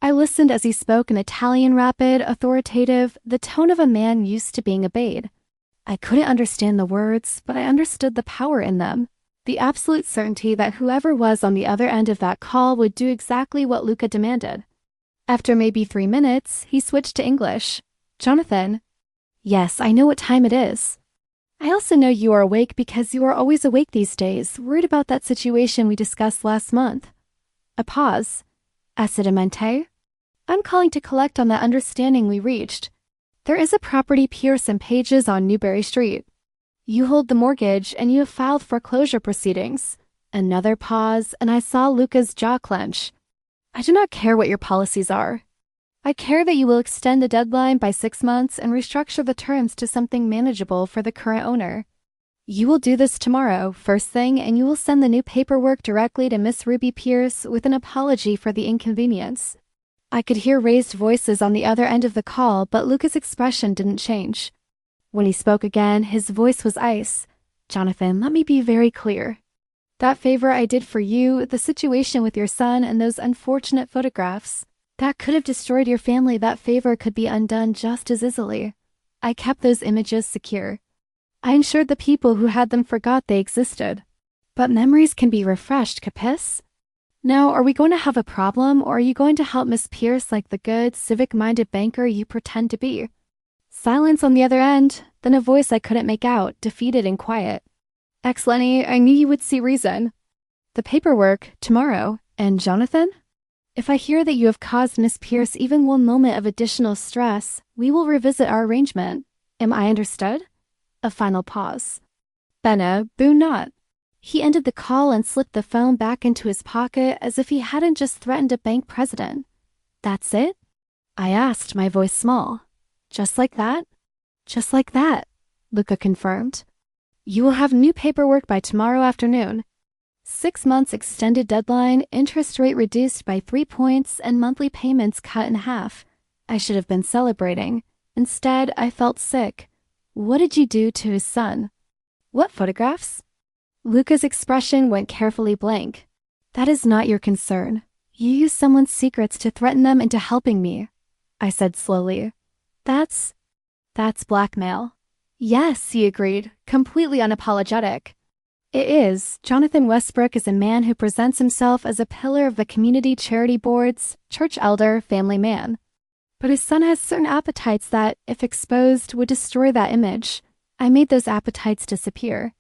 A: I listened as he spoke in Italian, rapid, authoritative, the tone of a man used to being obeyed. I couldn't understand the words, but I understood the power in them. The absolute certainty that whoever was on the other end of that call would do exactly what Luca demanded. After maybe 3 minutes, he switched to English. Jonathan. Yes, I know what time it is. I also know you are awake because you are always awake these days, worried about that situation we discussed last month. A pause. Acidamente? I'm calling to collect on that understanding we reached. There is a property Pierce and Pages on Newbury Street. You hold the mortgage and you have filed foreclosure proceedings. Another pause, and I saw Luca's jaw clench. I do not care what your policies are. I care that you will extend the deadline by 6 months and restructure the terms to something manageable for the current owner. You will do this tomorrow, first thing, and you will send the new paperwork directly to Miss Ruby Pierce with an apology for the inconvenience. I could hear raised voices on the other end of the call, but Luca's expression didn't change. When he spoke again, his voice was ice. Jonathan, let me be very clear. That favor I did for you, the situation with your son, and those unfortunate photographs, that could have destroyed your family. That favor could be undone just as easily. I kept those images secure. I ensured the people who had them forgot they existed. But memories can be refreshed, capis? Now, are we going to have a problem, or are you going to help Miss Pierce like the good, civic-minded banker you pretend to be? Silence on the other end, then a voice I couldn't make out, defeated and quiet. Ex-Lenny, I knew you would see reason. The paperwork, tomorrow. And Jonathan? If I hear that you have caused Miss Pierce even one moment of additional stress, we will revisit our arrangement. Am I understood? A final pause. Bene, boo not. He ended the call and slipped the phone back into his pocket as if he hadn't just threatened a bank president. That's it? I asked, my voice small. Just like that? Just like that, Luca confirmed. You will have new paperwork by tomorrow afternoon. 6 months extended deadline, interest rate reduced by 3 points, and monthly payments cut in half. I should have been celebrating. Instead, I felt sick. What did you do to his son? What photographs? Luca's expression went carefully blank. That is not your concern. You used someone's secrets to threaten them into helping me, I said slowly. That's blackmail. Yes, he agreed, completely unapologetic. It is. Jonathan Westbrook is a man who presents himself as a pillar of the community charity boards, church elder, family man. But his son has certain appetites that, if exposed, would destroy that image. I made those appetites disappear.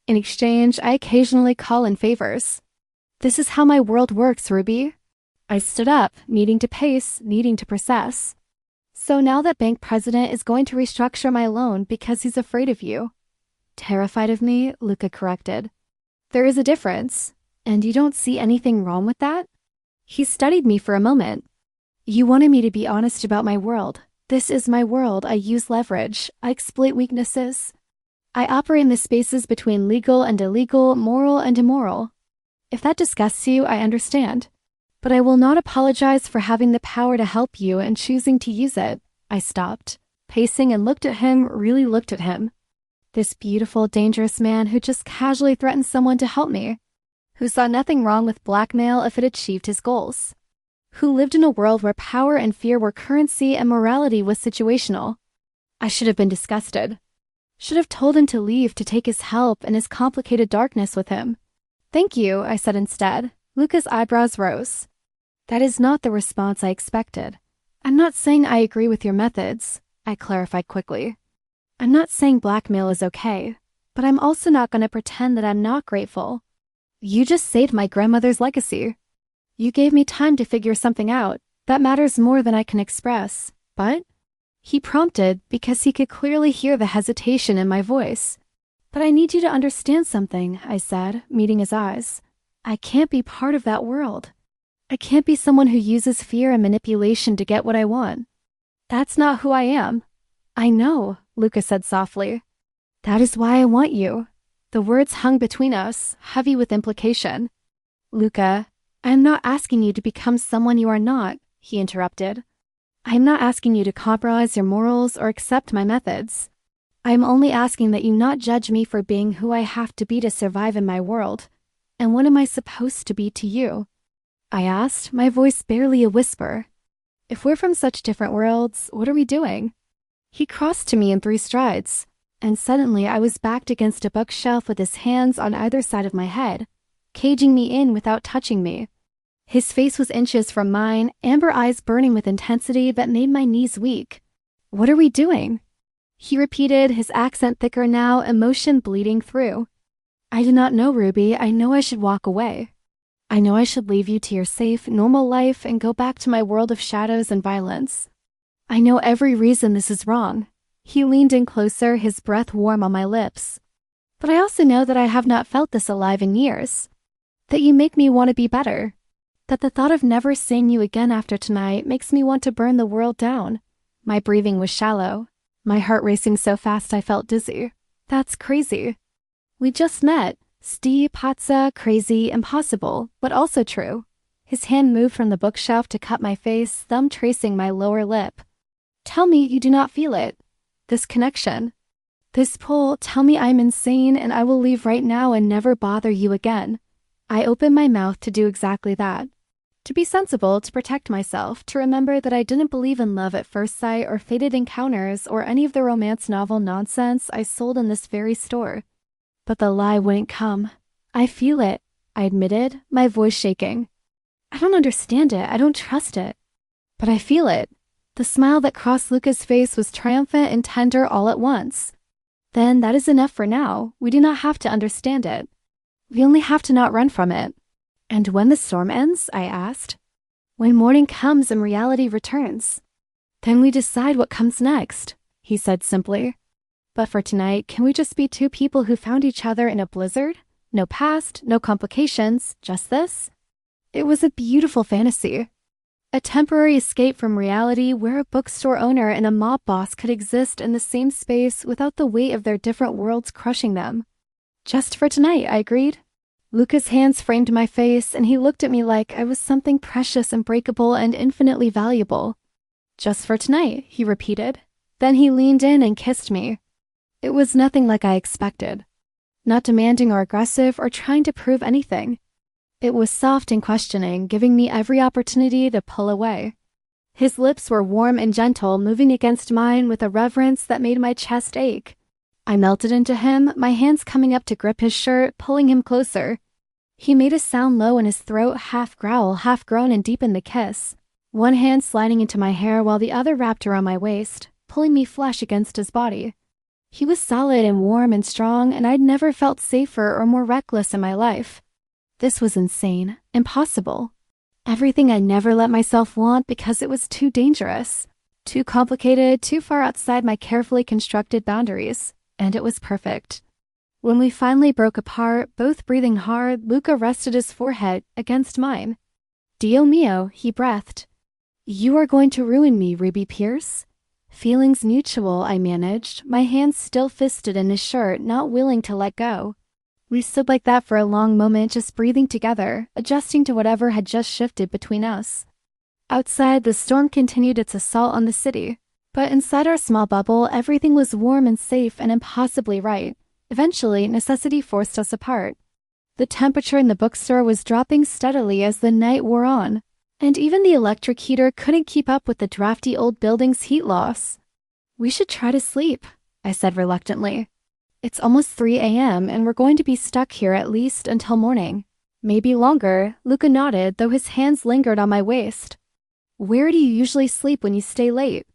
A: In exchange, I occasionally call in favors. This is how my world works, Ruby. I stood up, needing to pace, needing to process. So now that bank president is going to restructure my loan because he's afraid of you. Terrified of me, Luca corrected. There is a difference, and you don't see anything wrong with that? He studied me for a moment. You wanted me to be honest about my world. This is my world. I use leverage. I exploit weaknesses. I operate in the spaces between legal and illegal, moral and immoral. If that disgusts you, I understand. But I will not apologize for having the power to help you and choosing to use it. I stopped, pacing, and looked at him, really looked at him. This beautiful, dangerous man who just casually threatened someone to help me, who saw nothing wrong with blackmail if it achieved his goals, who lived in a world where power and fear were currency and morality was situational. I should have been disgusted. Should have told him to leave to take his help and his complicated darkness with him. Thank you, I said instead. Luca's eyebrows rose. That is not the response I expected. I'm not saying I agree with your methods, I clarified quickly. I'm not saying blackmail is okay, but I'm also not going to pretend that I'm not grateful. You just saved my grandmother's legacy. You gave me time to figure something out. That matters more than I can express. But? He prompted because he could clearly hear the hesitation in my voice. But I need you to understand something, I said, meeting his eyes. I can't be part of that world. I can't be someone who uses fear and manipulation to get what I want. That's not who I am. I know, Luca said softly. That is why I want you. The words hung between us, heavy with implication. Luca, I am not asking you to become someone you are not, he interrupted. I am not asking you to compromise your morals or accept my methods. I am only asking that you not judge me for being who I have to be to survive in my world. And what am I supposed to be to you? I asked, my voice barely a whisper. If we're from such different worlds, what are we doing? He crossed to me in 3 strides, and suddenly I was backed against a bookshelf with his hands on either side of my head, caging me in without touching me. His face was inches from mine, amber eyes burning with intensity that made my knees weak. What are we doing? He repeated, his accent thicker now, emotion bleeding through. I do not know, Ruby. I know I should walk away. I know I should leave you to your safe, normal life and go back to my world of shadows and violence. I know every reason this is wrong. He leaned in closer, his breath warm on my lips. But I also know that I have not felt this alive in years. That you make me want to be better. That the thought of never seeing you again after tonight makes me want to burn the world down. My breathing was shallow. My heart racing so fast I felt dizzy. That's crazy. We just met. Steve, Patsa, crazy, impossible, but also true. His hand moved from the bookshelf to cut my face, thumb tracing my lower lip. Tell me you do not feel it. This connection. This pull, tell me I'm insane and I will leave right now and never bother you again. I opened my mouth to do exactly that. To be sensible, to protect myself, to remember that I didn't believe in love at first sight or fated encounters or any of the romance novel nonsense I sold in this very store. But the lie wouldn't come. I feel it, I admitted, my voice shaking. I don't understand it, I don't trust it. But I feel it. The smile that crossed Luca's face was triumphant and tender all at once. Then that is enough for now. We do not have to understand it. We only have to not run from it. And when the storm ends, I asked. When morning comes and reality returns. Then we decide what comes next, he said simply. But for tonight, can we just be 2 people who found each other in a blizzard? No past, no complications, just this? It was a beautiful fantasy. A temporary escape from reality where a bookstore owner and a mob boss could exist in the same space without the weight of their different worlds crushing them. Just for tonight, I agreed. Luca's hands framed my face, and he looked at me like I was something precious and breakable and infinitely valuable. Just for tonight, he repeated. Then he leaned in and kissed me. It was nothing like I expected. Not demanding or aggressive or trying to prove anything. It was soft and questioning, giving me every opportunity to pull away. His lips were warm and gentle, moving against mine with a reverence that made my chest ache. I melted into him, my hands coming up to grip his shirt, pulling him closer. He made a sound low in his throat, half growl, half groan, and deepened the kiss. One hand sliding into my hair while the other wrapped around my waist, pulling me flush against his body. He was solid and warm and strong, and I'd never felt safer or more reckless in my life. This was insane, impossible. Everything I never let myself want because it was too dangerous, too complicated, too far outside my carefully constructed boundaries, and it was perfect. When we finally broke apart, both breathing hard, Luca rested his forehead against mine. Dio mio, he breathed. You are going to ruin me, Ruby Pierce. Feelings mutual, I managed, my hands still fisted in his shirt, not willing to let go. We stood like that for a long moment, just breathing together, adjusting to whatever had just shifted between us. Outside, the storm continued its assault on the city. But inside our small bubble, everything was warm and safe and impossibly right. Eventually, necessity forced us apart. The temperature in the bookstore was dropping steadily as the night wore on, and even the electric heater couldn't keep up with the drafty old building's heat loss. We should try to sleep, I said reluctantly. It's almost 3 a.m. and we're going to be stuck here at least until morning. Maybe longer, Luca nodded, though his hands lingered on my waist. Where do you usually sleep when you stay late?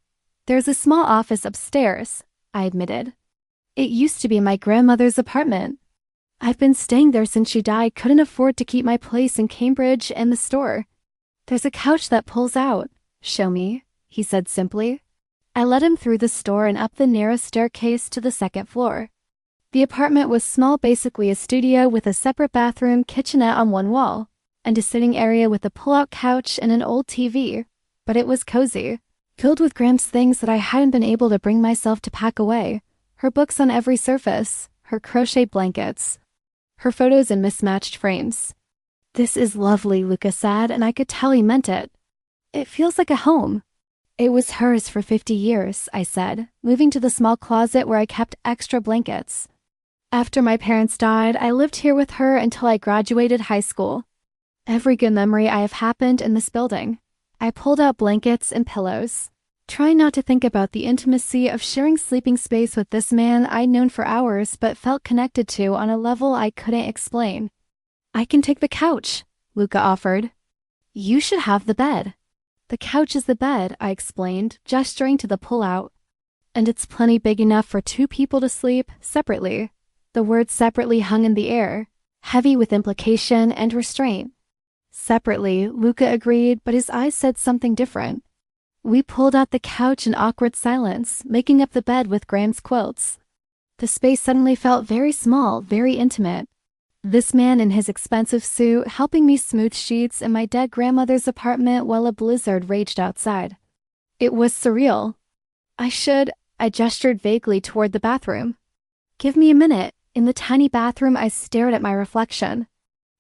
A: There's a small office upstairs, I admitted. It used to be my grandmother's apartment. I've been staying there since she died, couldn't afford to keep my place in Cambridge and the store. There's a couch that pulls out. Show me, he said simply. I led him through the store and up the narrow staircase to the 2nd floor. The apartment was small, basically a studio with a separate bathroom, kitchenette on one wall, and a sitting area with a pull-out couch and an old TV. But it was cozy, filled with Graham's things that I hadn't been able to bring myself to pack away. Her books on every surface, her crochet blankets, her photos in mismatched frames. This is lovely, Luca said, and I could tell he meant it. It feels like a home. It was hers for 50 years, I said, moving to the small closet where I kept extra blankets. After my parents died, I lived here with her until I graduated high school. Every good memory I have happened in this building. I pulled out blankets and pillows, trying not to think about the intimacy of sharing sleeping space with this man I'd known for hours but felt connected to on a level I couldn't explain. "I can take the couch," Luca offered. "You should have the bed." "The couch is the bed," I explained, gesturing to the pull-out. "And it's plenty big enough for 2 people to sleep separately." The word separately hung in the air, heavy with implication and restraint. "Separately," Luca agreed, but his eyes said something different. We pulled out the couch in awkward silence, making up the bed with Graham's quilts. The space suddenly felt very small, very intimate. This man in his expensive suit helping me smooth sheets in my dead grandmother's apartment while a blizzard raged outside. It was surreal. I gestured vaguely toward the bathroom. "Give me a minute." In the tiny bathroom, I stared at my reflection.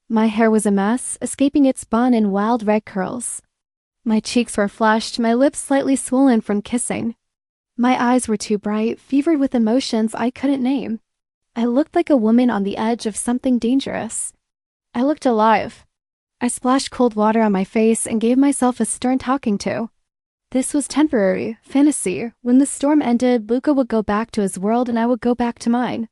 A: My hair was a mess, escaping its bun in wild red curls. My cheeks were flushed, my lips slightly swollen from kissing. My eyes were too bright, fevered with emotions I couldn't name. I looked like a woman on the edge of something dangerous. I looked alive. I splashed cold water on my face and gave myself a stern talking to. This was temporary, fantasy. When the storm ended, Luca would go back to his world and I would go back to mine.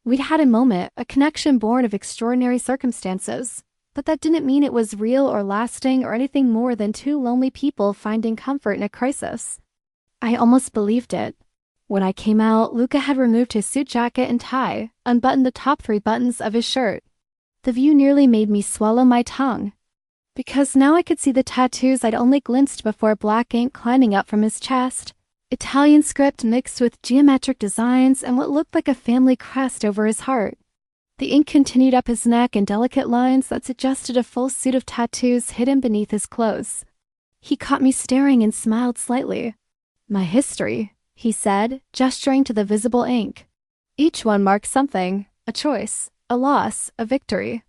A: We'd had a moment, a connection born of extraordinary circumstances, but that didn't mean it was real or lasting or anything more than 2 lonely people finding comfort in a crisis. I almost believed it. When I came out, Luca had removed his suit jacket and tie, unbuttoned the top 3 buttons of his shirt. The view nearly made me swallow my tongue, because now I could see the tattoos I'd only glimpsed before, black ink climbing up from his chest. Italian script mixed with geometric designs and what looked like a family crest over his heart. The ink continued up his neck in delicate lines that suggested a full suit of tattoos hidden beneath his clothes. He caught me staring and smiled slightly. "My history," he said, gesturing to the visible ink. "Each one marks something, a choice, a loss, a victory.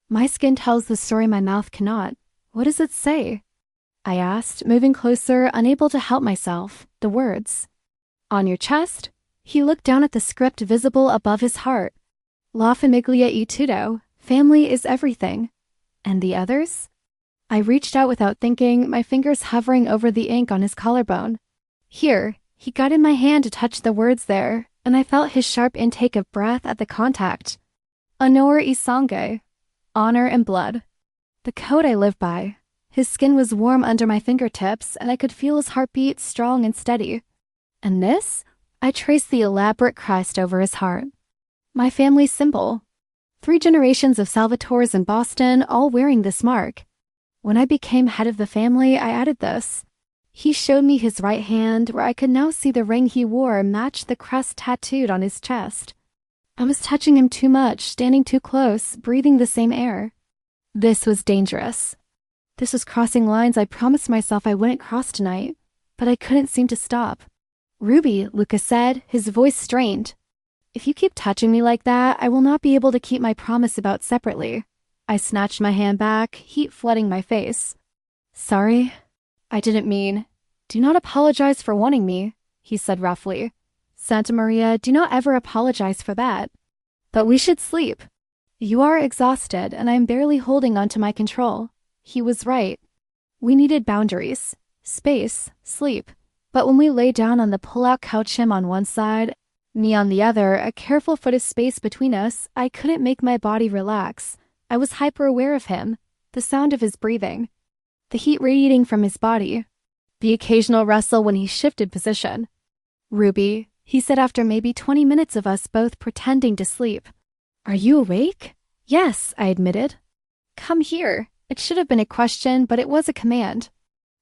A: My skin tells the story my mouth cannot. What does it say?" I asked, moving closer, unable to help myself. "The words." "On your chest?" He looked down at the script visible above his heart. "La famiglia e tutto. Family is everything." "And the others?" I reached out without thinking, my fingers hovering over the ink on his collarbone. "Here." He guided my hand to touch the words there, and I felt his sharp intake of breath at the contact. "Honor e sangue." Honor and blood. The code I live by. His skin was warm under my fingertips, and I could feel his heartbeat strong and steady. "And this?" I traced the elaborate crest over his heart. "My family's symbol. 3 generations of Salvatores in Boston, all wearing this mark. When I became head of the family, I added this." He showed me his right hand, where I could now see the ring he wore matched the crest tattooed on his chest. I was touching him too much, standing too close, breathing the same air. This was dangerous. This was crossing lines I promised myself I wouldn't cross tonight, but I couldn't seem to stop. "Ruby," Luca said, his voice strained. "If you keep touching me like that, I will not be able to keep my promise about separately." I snatched my hand back, heat flooding my face. "Sorry. I didn't mean." "Do not apologize for wanting me," he said roughly. "Santa Maria, do not ever apologize for that. But we should sleep. You are exhausted, and I am barely holding on to my control." He was right. We needed boundaries, space, sleep. But when we lay down on the pull-out couch, him on one side, me on the other, a careful foot of space between us, I couldn't make my body relax. I was hyper-aware of him, the sound of his breathing, the heat radiating from his body, the occasional rustle when he shifted position. "Ruby," he said after maybe 20 minutes of us both pretending to sleep. "Are you awake?" "Yes," I admitted. "Come here." It should have been a question, but it was a command.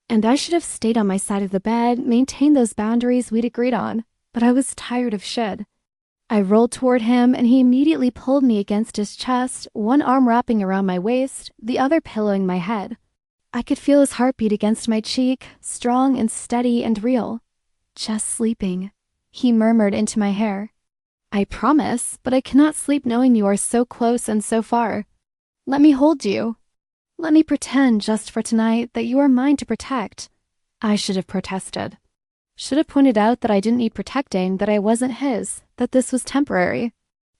A: And I should have stayed on my side of the bed, maintained those boundaries we'd agreed on, but I was tired of should. I rolled toward him, and he immediately pulled me against his chest, one arm wrapping around my waist, the other pillowing my head. I could feel his heartbeat against my cheek, strong and steady and real. "Just sleeping," he murmured into my hair. "I promise, but I cannot sleep knowing you are so close and so far. Let me hold you. Let me pretend, just for tonight, that you are mine to protect." I should have protested. Should have pointed out that I didn't need protecting, that I wasn't his, that this was temporary.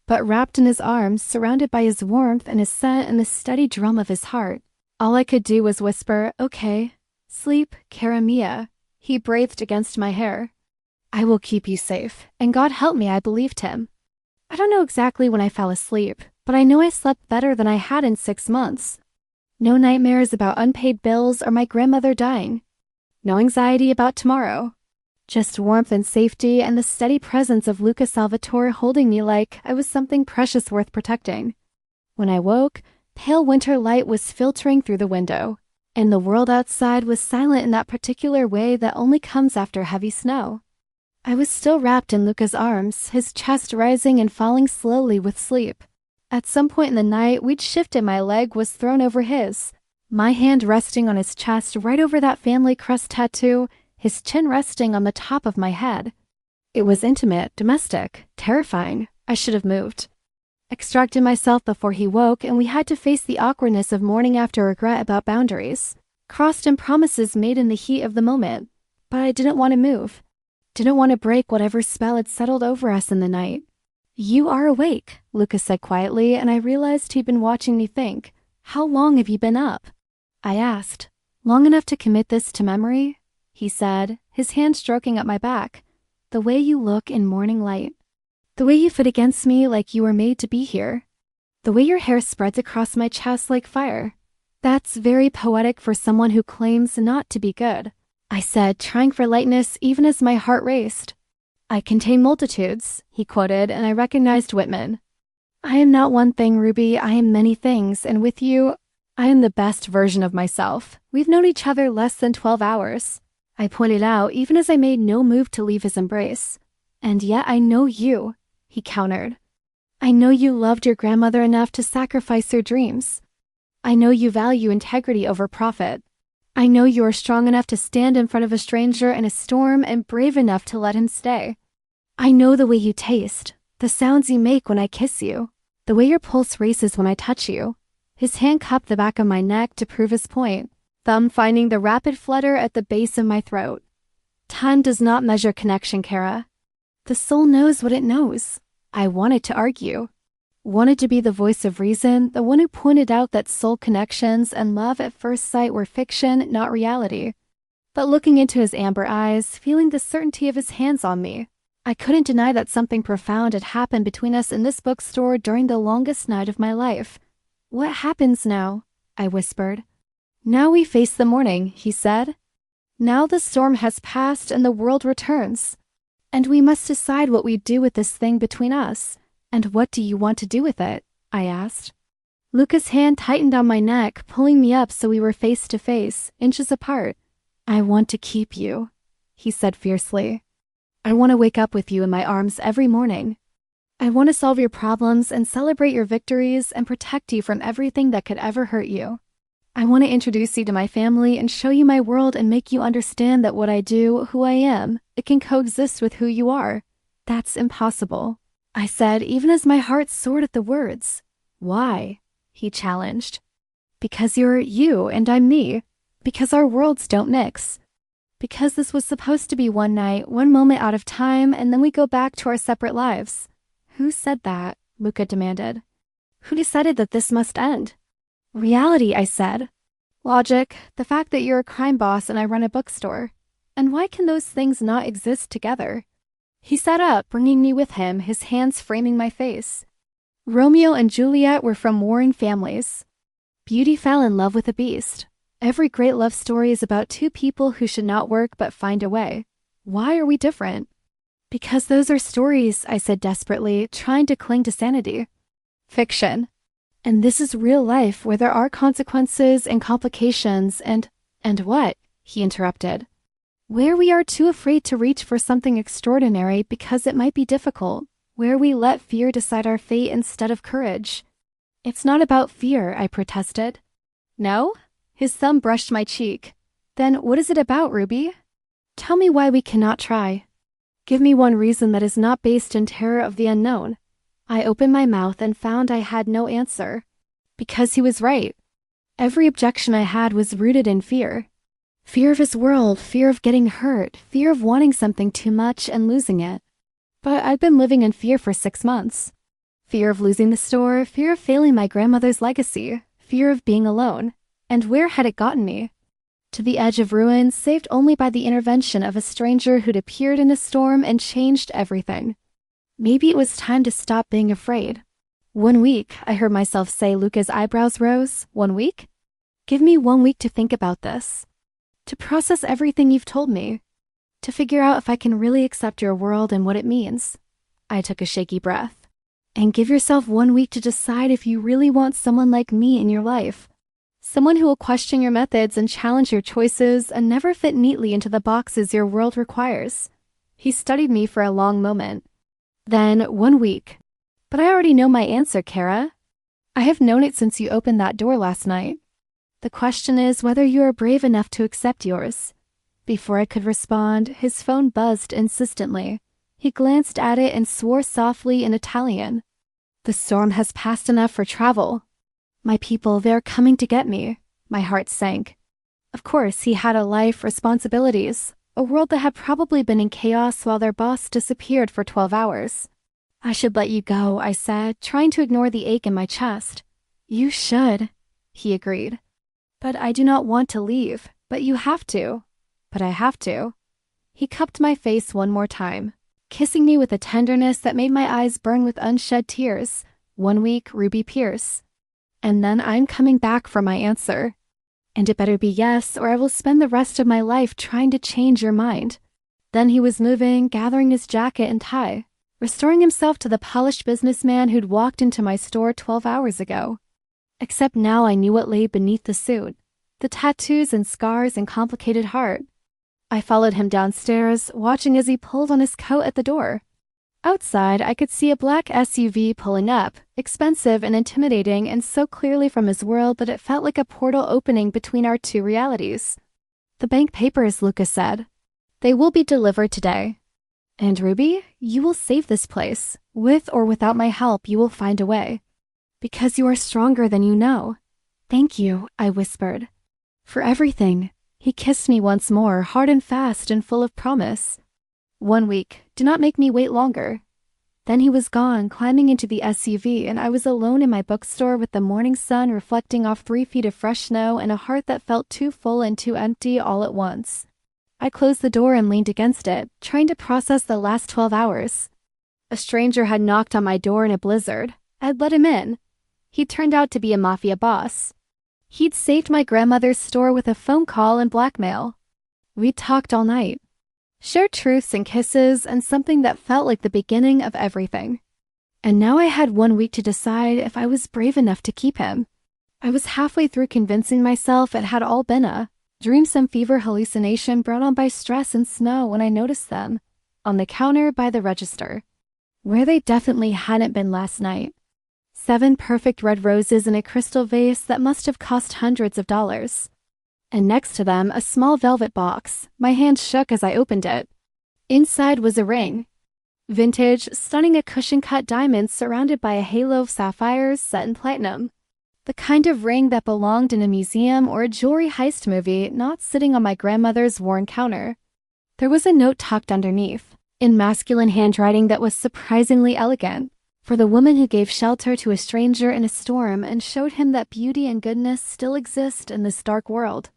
A: But wrapped in his arms, surrounded by his warmth and his scent and the steady drum of his heart, all I could do was whisper, "Okay," Sleep, cara mia, he breathed against my hair. I will keep you safe, and God help me, I believed him. I don't know exactly when I fell asleep, but I know I slept better than I had in 6 months. No nightmares about unpaid bills or my grandmother dying. No anxiety about tomorrow. Just warmth and safety and the steady presence of Luca Salvatore holding me like I was something precious worth protecting. When I woke, pale winter light was filtering through the window, and the world outside was silent in that particular way that only comes after heavy snow. I was still wrapped in Luca's arms, his chest rising and falling slowly with sleep. At some point in the night, we'd shifted, my leg was thrown over his, my hand resting on his chest right over that family crest tattoo, his chin resting on the top of my head. It was intimate, domestic, terrifying. I should have moved. Extracted myself before he woke, and we had to face the awkwardness of mourning after regret about boundaries, crossed and promises made in the heat of the moment. But I didn't want to move. Didn't want to break whatever spell had settled over us in the night. You are awake, Lucas said quietly, and I realized he'd been watching me think. How long have you been up? I asked. Long enough to commit this to memory? He said, his hand stroking up my back. The way you look in morning light. The way you fit against me like you were made to be here. The way your hair spreads across my chest like fire. That's very poetic for someone who claims not to be good, I said, trying for lightness even as my heart raced. I contain multitudes, he quoted, and I recognized Whitman. I am not one thing, Ruby, I am many things, and with you, I am the best version of myself. We've known each other less than 12 hours. I pointed out, even as I made no move to leave his embrace. And yet I know you, he countered. I know you loved your grandmother enough to sacrifice your dreams. I know you value integrity over profit. I know you are strong enough to stand in front of a stranger in a storm and brave enough to let him stay. I know the way you taste, the sounds you make when I kiss you, the way your pulse races when I touch you. His hand cupped the back of my neck to prove his point, thumb finding the rapid flutter at the base of my throat. Time does not measure connection, Kara. The soul knows what it knows. I wanted to argue. Wanted to be the voice of reason, the one who pointed out that soul connections and love at first sight were fiction, not reality. But looking into his amber eyes, feeling the certainty of his hands on me, I couldn't deny that something profound had happened between us in this bookstore during the longest night of my life. What happens now? I whispered. Now we face the morning, he said. Now the storm has passed and the world returns. And we must decide what we do with this thing between us. And what do you want to do with it? I asked. Luca's hand tightened on my neck, pulling me up so we were face to face, inches apart. I want to keep you, he said fiercely. I want to wake up with you in my arms every morning. I want to solve your problems and celebrate your victories and protect you from everything that could ever hurt you. I want to introduce you to my family and show you my world and make you understand that what I do, who I am, it can coexist with who you are. That's impossible, I said, even as my heart soared at the words. Why? He challenged. Because you're you and I'm me. Because our worlds don't mix. Because this was supposed to be one night, one moment out of time, and then we go back to our separate lives. Who said that? Luca demanded. Who decided that this must end? Reality, I said. Logic, the fact that you're a crime boss and I run a bookstore. And why can those things not exist together? He sat up, bringing me with him, his hands framing my face. Romeo and Juliet were from warring families. Beauty fell in love with a beast. Every great love story is about two people who should not work but find a way. Why are we different? Because those are stories, I said desperately, trying to cling to sanity. Fiction. And this is real life where there are consequences and complications and what? He interrupted. Where we are too afraid to reach for something extraordinary because it might be difficult. Where we let fear decide our fate instead of courage. It's not about fear, I protested. No? His thumb brushed my cheek. Then what is it about, Ruby? Tell me why we cannot try. Give me one reason that is not based in terror of the unknown. I opened my mouth and found I had no answer. Because he was right. Every objection I had was rooted in fear. Fear of his world, fear of getting hurt, fear of wanting something too much and losing it. But I'd been living in fear for 6 months. Fear of losing the store, fear of failing my grandmother's legacy, fear of being alone. And where had it gotten me? to the edge of ruin, saved only by the intervention of a stranger who'd appeared in a storm and changed everything. Maybe it was time to stop being afraid. 1 week, I heard myself say. Luca's eyebrows rose. 1 week? Give me 1 week to think about this. To process everything you've told me. To figure out if I can really accept your world and what it means. I took a shaky breath. And give yourself 1 week to decide if you really want someone like me in your life. Someone who will question your methods and challenge your choices and never fit neatly into the boxes your world requires. He studied me for a long moment. Then 1 week. But I already know my answer, Kara. I have known it since you opened that door last night. The question is whether you are brave enough to accept yours. Before I could respond, his phone buzzed insistently. He glanced at it and swore softly in Italian. The storm has passed enough for travel. My people, they're coming to get me. My heart sank. Of course, he had a life, responsibilities, a world that had probably been in chaos while their boss disappeared for 12 hours. I should let you go, I said, trying to ignore the ache in my chest. You should, he agreed. But I do not want to leave. But you have to. But I have to. He cupped my face one more time, kissing me with a tenderness that made my eyes burn with unshed tears. 1 week, Ruby Pierce. And then I'm coming back for my answer. And it better be yes, or I will spend the rest of my life trying to change your mind. Then he was moving, gathering his jacket and tie, restoring himself to the polished businessman who'd walked into my store 12 hours ago. Except now I knew what lay beneath the suit, the tattoos and scars and complicated heart. I followed him downstairs, watching as he pulled on his coat at the door. Outside, I could see a black SUV pulling up, expensive and intimidating and so clearly from his world that it felt like a portal opening between our two realities. The bank papers, Luca said. They will be delivered today. And Ruby, you will save this place. With or without my help, you will find a way. Because you are stronger than you know. Thank you, I whispered. For everything. He kissed me once more, hard and fast and full of promise. 1 week. Do not make me wait longer. Then he was gone, climbing into the SUV, and I was alone in my bookstore with the morning sun reflecting off 3 feet of fresh snow and a heart that felt too full and too empty all at once. I closed the door and leaned against it, trying to process the last 12 hours. A stranger had knocked on my door in a blizzard. I'd let him in. He turned out to be a Mafia boss. He'd saved my grandmother's store with a phone call and blackmail. We talked all night. Shared truths and kisses and something that felt like the beginning of everything. And now I had 1 week to decide if I was brave enough to keep him. I was halfway through convincing myself it had all been a dreamsome fever hallucination brought on by stress and snow when I noticed them on the counter by the register, where they definitely hadn't been last night. 7 perfect red roses in a crystal vase that must have cost hundreds of dollars. And next to them, a small velvet box. My hand shook as I opened it. Inside was a ring. Vintage, stunning, a cushion-cut diamond surrounded by a halo of sapphires set in platinum. The kind of ring that belonged in a museum or a jewelry heist movie, not sitting on my grandmother's worn counter. There was a note tucked underneath, in masculine handwriting that was surprisingly elegant, for the woman who gave shelter to a stranger in a storm and showed him that beauty and goodness still exist in this dark world.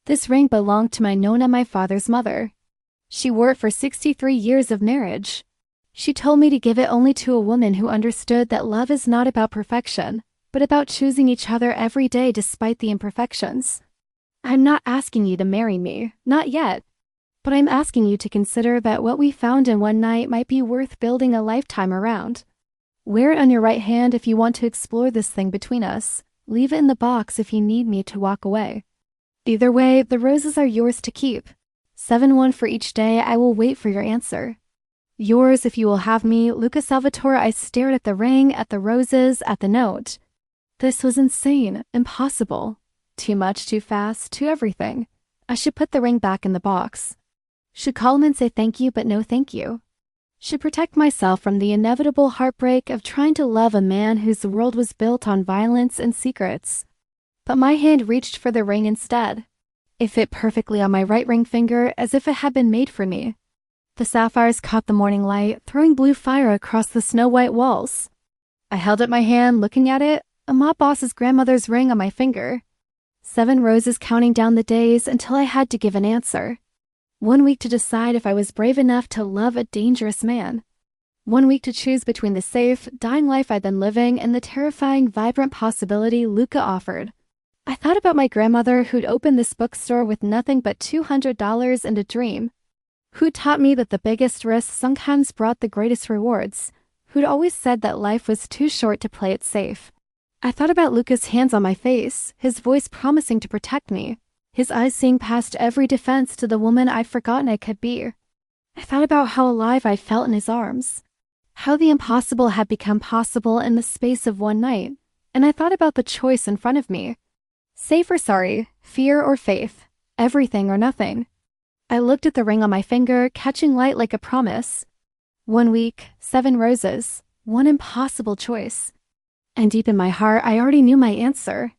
A: This ring belonged to my Nona, my father's mother. She wore it for 63 years of marriage. She told me to give it only to a woman who understood that love is not about perfection, but about choosing each other every day despite the imperfections. I'm not asking you to marry me, not yet. But I'm asking you to consider that what we found in one night might be worth building a lifetime around. Wear it on your right hand if you want to explore this thing between us. Leave it in the box if you need me to walk away. Either way, the roses are yours to keep. 7-1 for each day. I will wait for your answer. Yours if you will have me, Luca Salvatore. I stared at the ring, at the roses, at the note. This was insane, impossible. Too much, too fast, too everything. I should put the ring back in the box. Should call him and say thank you but no thank you. Should protect myself from the inevitable heartbreak of trying to love a man whose world was built on violence and secrets. But my hand reached for the ring instead. It fit perfectly on my right ring finger as if it had been made for me. The sapphires caught the morning light, throwing blue fire across the snow-white walls. I held up my hand, looking at it, a mob boss's grandmother's ring on my finger. 7 roses counting down the days until I had to give an answer. 1 week to decide if I was brave enough to love a dangerous man. 1 week to choose between the safe, dying life I'd been living and the terrifying, vibrant possibility Luca offered. I thought about my grandmother who'd opened this bookstore with nothing but $200 and a dream, who taught me that the biggest risks sometimes brought the greatest rewards, who'd always said that life was too short to play it safe. I thought about Luca's hands on my face, his voice promising to protect me, his eyes seeing past every defense to the woman I'd forgotten I could be. I thought about how alive I felt in his arms, how the impossible had become possible in the space of one night, and I thought about the choice in front of me. Safe or sorry, fear or faith, everything or nothing. I looked at the ring on my finger, catching light like a promise. 1 week, 7 roses, one impossible choice. And deep in my heart, I already knew my answer.